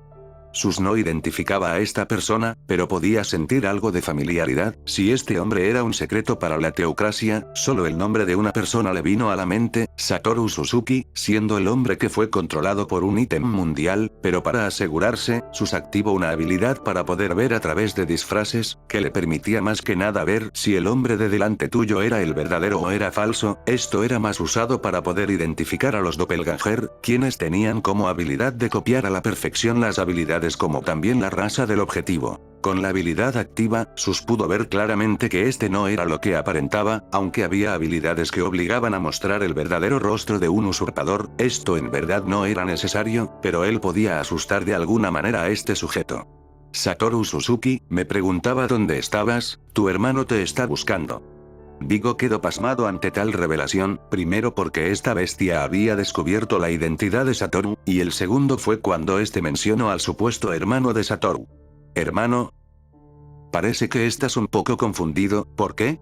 Sus no identificaba a esta persona, pero podía sentir algo de familiaridad. Si este hombre era un secreto para la teocracia, solo el nombre de una persona le vino a la mente, Satoru Suzuki, siendo el hombre que fue controlado por un ítem mundial, pero para asegurarse, Sus activó una habilidad para poder ver a través de disfraces, que le permitía más que nada ver si el hombre de delante tuyo era el verdadero o era falso. Esto era más usado para poder identificar a los doppelganger, quienes tenían como habilidad de copiar a la perfección las habilidades como también la raza del objetivo. Con la habilidad activa, Sus pudo ver claramente que este no era lo que aparentaba, aunque había habilidades que obligaban a mostrar el verdadero rostro de un usurpador. Esto en verdad no era necesario, pero él podía asustar de alguna manera a este sujeto. Satoru Suzuki, me preguntaba dónde estabas, tu hermano te está buscando. Vigo quedó pasmado ante tal revelación, primero porque esta bestia había descubierto la identidad de Satoru, y el segundo fue cuando este mencionó al supuesto hermano de Satoru. ¿Hermano? Parece que estás un poco confundido, ¿por qué?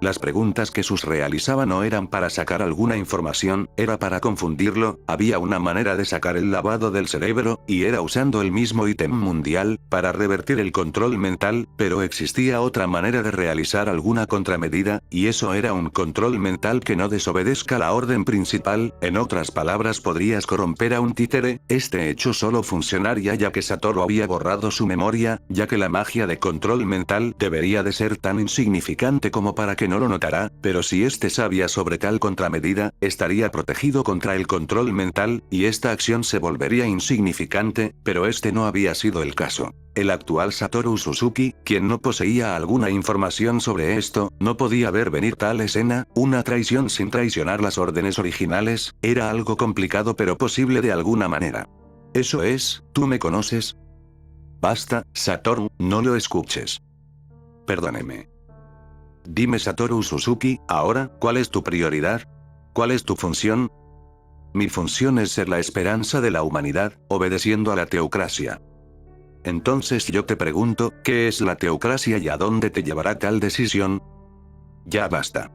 Las preguntas que Sus realizaba no eran para sacar alguna información, era para confundirlo. Había una manera de sacar el lavado del cerebro, y era usando el mismo ítem mundial, para revertir el control mental, pero existía otra manera de realizar alguna contramedida, y eso era un control mental que no desobedezca la orden principal. En otras palabras, podrías corromper a un títere. Este hecho solo funcionaría ya que Satoru había borrado su memoria, ya que la magia de control mental debería de ser tan insignificante como para que no lo notará, pero si este sabía sobre tal contramedida, estaría protegido contra el control mental, y esta acción se volvería insignificante, pero este no había sido el caso. El actual Satoru Suzuki, quien no poseía alguna información sobre esto, no podía ver venir tal escena. Una traición sin traicionar las órdenes originales, era algo complicado pero posible de alguna manera. Eso es, ¿tú me conoces? Basta, Satoru, no lo escuches. Perdóneme. Dime Satoru Suzuki, ahora, ¿cuál es tu prioridad? ¿Cuál es tu función? Mi función es ser la esperanza de la humanidad, obedeciendo a la teocracia. Entonces yo te pregunto, ¿qué es la teocracia y a dónde te llevará tal decisión? Ya basta.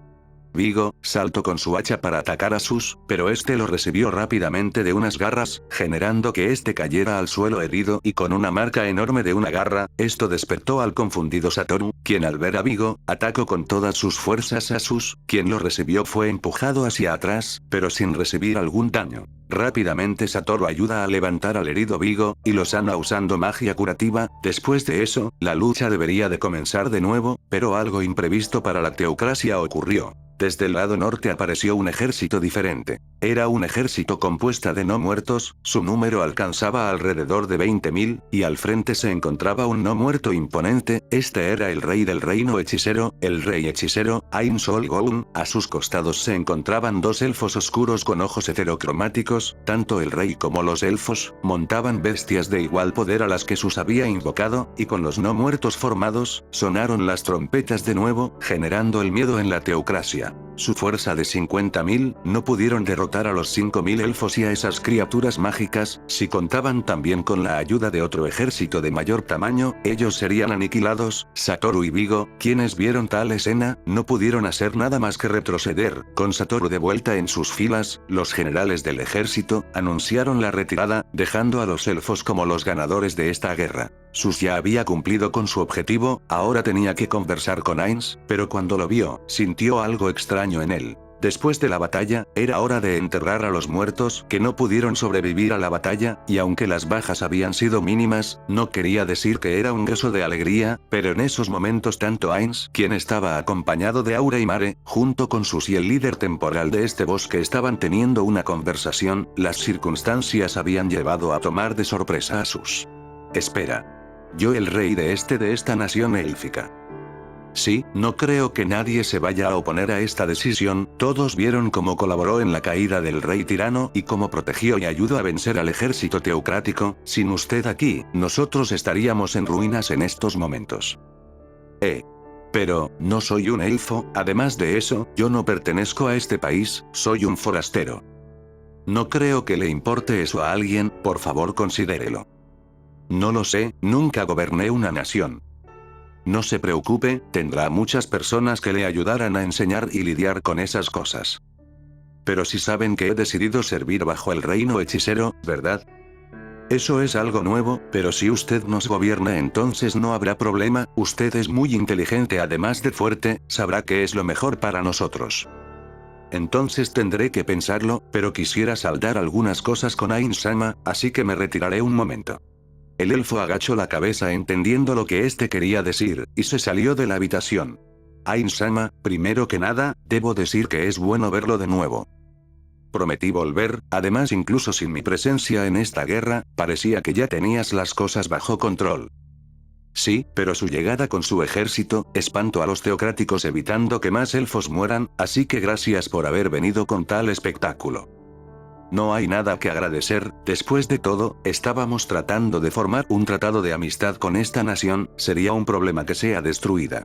Vigo saltó con su hacha para atacar a Sus, pero este lo recibió rápidamente de unas garras, generando que este cayera al suelo herido y con una marca enorme de una garra. Esto despertó al confundido Satoru, quien al ver a Vigo, atacó con todas sus fuerzas a Sus, quien lo recibió fue empujado hacia atrás, pero sin recibir algún daño. Rápidamente Satoru ayuda a levantar al herido Vigo, y lo sana usando magia curativa. Después de eso, la lucha debería de comenzar de nuevo, pero algo imprevisto para la teocracia ocurrió. Desde el lado norte apareció un ejército diferente. Era un ejército compuesto de no muertos, su número alcanzaba alrededor de 20.000, y al frente se encontraba un no muerto imponente. Este era el rey del reino hechicero, el rey hechicero, Ain Sol Goun. A sus costados se encontraban dos elfos oscuros con ojos heterocromáticos. Tanto el rey como los elfos montaban bestias de igual poder a las que Sus había invocado, y con los no muertos formados, sonaron las trompetas de nuevo, generando el miedo en la teocracia. Su fuerza de 50.000, no pudieron derrotar a los 5.000 elfos y a esas criaturas mágicas. Si contaban también con la ayuda de otro ejército de mayor tamaño, ellos serían aniquilados. Satoru y Vigo, quienes vieron tal escena, no pudieron hacer nada más que retroceder. Con Satoru de vuelta en sus filas, los generales del ejército anunciaron la retirada, dejando a los elfos como los ganadores de esta guerra. Sus ya había cumplido con su objetivo, ahora tenía que conversar con Ainz, pero cuando lo vio, sintió algo extraño en él. Después de la batalla, era hora de enterrar a los muertos que no pudieron sobrevivir a la batalla, y aunque las bajas habían sido mínimas, no quería decir que era un gozo de alegría, pero en esos momentos tanto Ainz, quien estaba acompañado de Aura y Mare, junto con Sus y el líder temporal de este bosque estaban teniendo una conversación. Las circunstancias habían llevado a tomar de sorpresa a Sus. Espera. Yo el rey de esta nación élfica. Sí, no creo que nadie se vaya a oponer a esta decisión. Todos vieron cómo colaboró en la caída del rey tirano y cómo protegió y ayudó a vencer al ejército teocrático. Sin usted aquí, nosotros estaríamos en ruinas en estos momentos. Pero, no soy un elfo. Además de eso, yo no pertenezco a este país, soy un forastero. No creo que le importe eso a alguien, por favor considérelo. No lo sé, nunca goberné una nación. No se preocupe, tendrá muchas personas que le ayudarán a enseñar y lidiar con esas cosas. Pero si saben que he decidido servir bajo el reino hechicero, ¿verdad? Eso es algo nuevo, pero si usted nos gobierna entonces no habrá problema. Usted es muy inteligente además de fuerte, sabrá qué es lo mejor para nosotros. Entonces tendré que pensarlo, pero quisiera saldar algunas cosas con Ain-sama, así que me retiraré un momento. El elfo agachó la cabeza entendiendo lo que este quería decir, y se salió de la habitación. Ain-sama, primero que nada, debo decir que es bueno verlo de nuevo. Prometí volver, además incluso sin mi presencia en esta guerra, parecía que ya tenías las cosas bajo control. Sí, pero su llegada con su ejército, espantó a los teocráticos evitando que más elfos mueran, así que gracias por haber venido con tal espectáculo. No hay nada que agradecer, después de todo, estábamos tratando de formar un tratado de amistad con esta nación, sería un problema que sea destruida.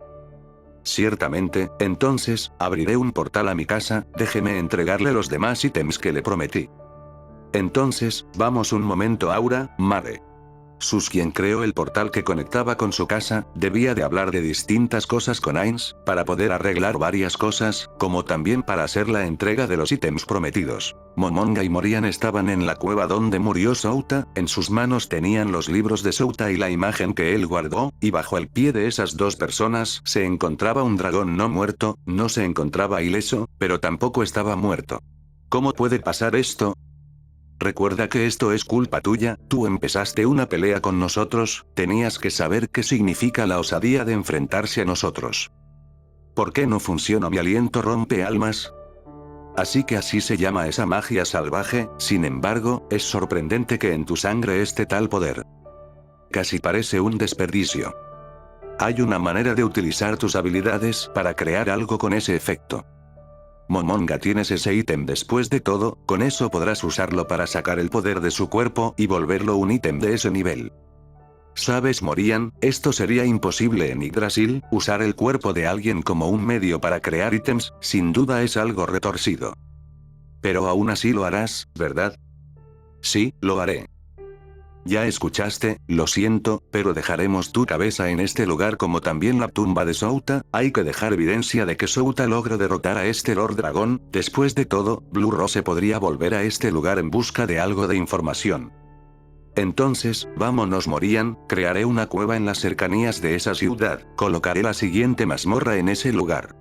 Ciertamente, entonces, abriré un portal a mi casa, déjeme entregarle los demás ítems que le prometí. Entonces, vamos un momento Aura, Mare. Sus quien creó el portal que conectaba con su casa, debía de hablar de distintas cosas con Ainz, para poder arreglar varias cosas, como también para hacer la entrega de los ítems prometidos. Momonga y Morian estaban en la cueva donde murió Souta, en sus manos tenían los libros de Souta y la imagen que él guardó, y bajo el pie de esas dos personas se encontraba un dragón no muerto, no se encontraba ileso, pero tampoco estaba muerto. ¿Cómo puede pasar esto? Recuerda que esto es culpa tuya, tú empezaste una pelea con nosotros, tenías que saber qué significa la osadía de enfrentarse a nosotros. ¿Por qué no funciona mi aliento rompe almas? Así que así se llama esa magia salvaje, sin embargo, es sorprendente que en tu sangre esté tal poder. Casi parece un desperdicio. Hay una manera de utilizar tus habilidades para crear algo con ese efecto. Momonga tienes ese ítem después de todo, con eso podrás usarlo para sacar el poder de su cuerpo y volverlo un ítem de ese nivel. ¿Sabes Morian? Esto sería imposible en Yggdrasil, usar el cuerpo de alguien como un medio para crear ítems, sin duda es algo retorcido. Pero aún así lo harás, ¿verdad? Sí, lo haré. Ya escuchaste, lo siento, pero dejaremos tu cabeza en este lugar como también la tumba de Souta. Hay que dejar evidencia de que Souta logró derrotar a este Lord Dragón. Después de todo, Blue Rose podría volver a este lugar en busca de algo de información. Entonces, vámonos Morian, crearé una cueva en las cercanías de esa ciudad, colocaré la siguiente mazmorra en ese lugar.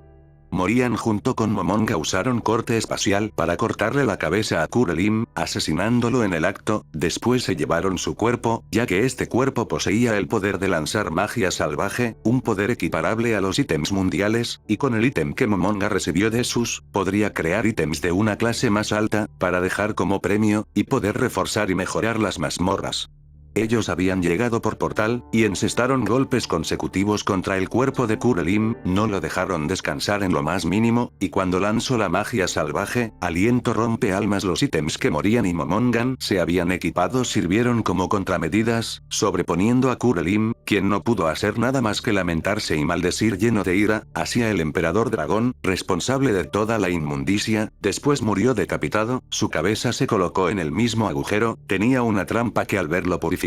Morian junto con Momonga usaron corte espacial para cortarle la cabeza a Kurelim, asesinándolo en el acto. Después se llevaron su cuerpo, ya que este cuerpo poseía el poder de lanzar magia salvaje, un poder equiparable a los ítems mundiales, y con el ítem que Momonga recibió de sus, podría crear ítems de una clase más alta, para dejar como premio, y poder reforzar y mejorar las mazmorras. Ellos habían llegado por portal, y encestaron golpes consecutivos contra el cuerpo de Kurelim, no lo dejaron descansar en lo más mínimo, y cuando lanzó la magia salvaje, aliento rompe almas, los ítems que Morian y Momongan se habían equipado sirvieron como contramedidas, sobreponiendo a Kurelim, quien no pudo hacer nada más que lamentarse y maldecir lleno de ira, hacia el emperador dragón, responsable de toda la inmundicia. Después murió decapitado, su cabeza se colocó en el mismo agujero, tenía una trampa que al verlo purificaría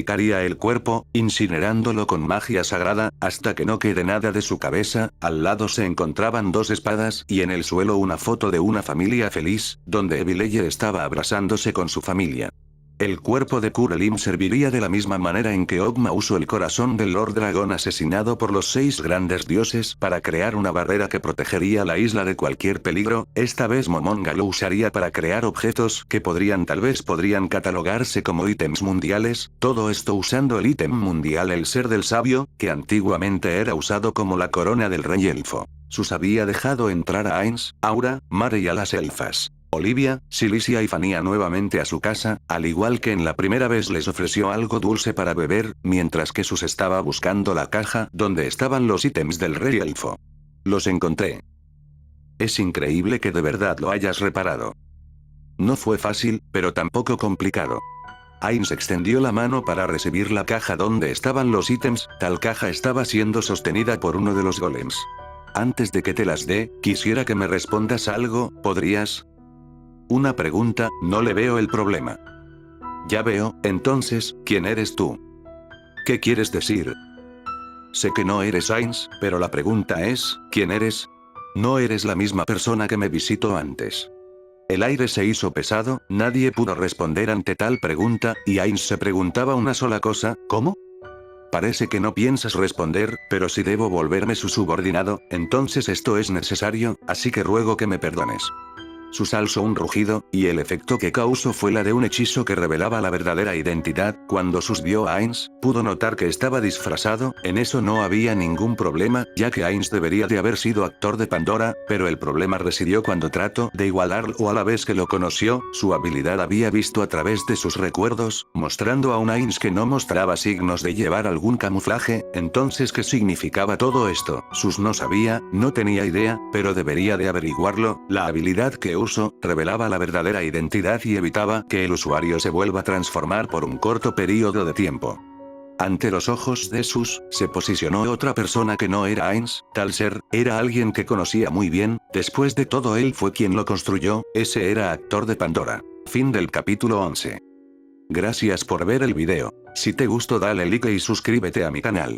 el cuerpo, incinerándolo con magia sagrada, hasta que no quede nada de su cabeza. Al lado se encontraban dos espadas y en el suelo una foto de una familia feliz, donde Evileyer estaba abrazándose con su familia. El cuerpo de Kurelim serviría de la misma manera en que Ogma usó el corazón del Lord Dragón asesinado por los 6 grandes dioses para crear una barrera que protegería la isla de cualquier peligro. Esta vez Momonga lo usaría para crear objetos que podrían catalogarse como ítems mundiales, todo esto usando el ítem mundial el ser del sabio, que antiguamente era usado como la corona del rey elfo. Sus había dejado entrar a Ainz, Aura, Mare y a las elfas Olivia, Silicia y Fania nuevamente a su casa, al igual que en la primera vez les ofreció algo dulce para beber, mientras que Sus estaba buscando la caja donde estaban los ítems del rey elfo. Los encontré. Es increíble que de verdad lo hayas reparado. No fue fácil, pero tampoco complicado. Ainz extendió la mano para recibir la caja donde estaban los ítems, tal caja estaba siendo sostenida por uno de los golems. Antes de que te las dé, quisiera que me respondas algo, ¿podrías? Una pregunta, no le veo el problema. Ya veo, entonces, ¿quién eres tú? ¿Qué quieres decir? Sé que no eres Ainz, pero la pregunta es, ¿quién eres? No eres la misma persona que me visitó antes. El aire se hizo pesado, nadie pudo responder ante tal pregunta, y Ainz se preguntaba una sola cosa, ¿cómo? Parece que no piensas responder, pero si debo volverme su subordinado, entonces esto es necesario, así que ruego que me perdones. Sus alzó un rugido, y el efecto que causó fue la de un hechizo que revelaba la verdadera identidad. Cuando Sus vio a Ainz, pudo notar que estaba disfrazado, en eso no había ningún problema, ya que Ainz debería de haber sido actor de Pandora, pero el problema residió cuando trató de igualarlo a la vez que lo conoció. Su habilidad había visto a través de sus recuerdos, mostrando a un Ainz que no mostraba signos de llevar algún camuflaje. Entonces, ¿qué significaba todo esto? Sus no sabía, no tenía idea, pero debería de averiguarlo. La habilidad que revelaba la verdadera identidad y evitaba que el usuario se vuelva a transformar por un corto periodo de tiempo. Ante los ojos de Sus, se posicionó otra persona que no era Ainz, tal ser, era alguien que conocía muy bien, después de todo él fue quien lo construyó, ese era actor de Pandora. Fin del capítulo 11. Gracias por ver el video. Si te gustó dale like y suscríbete a mi canal.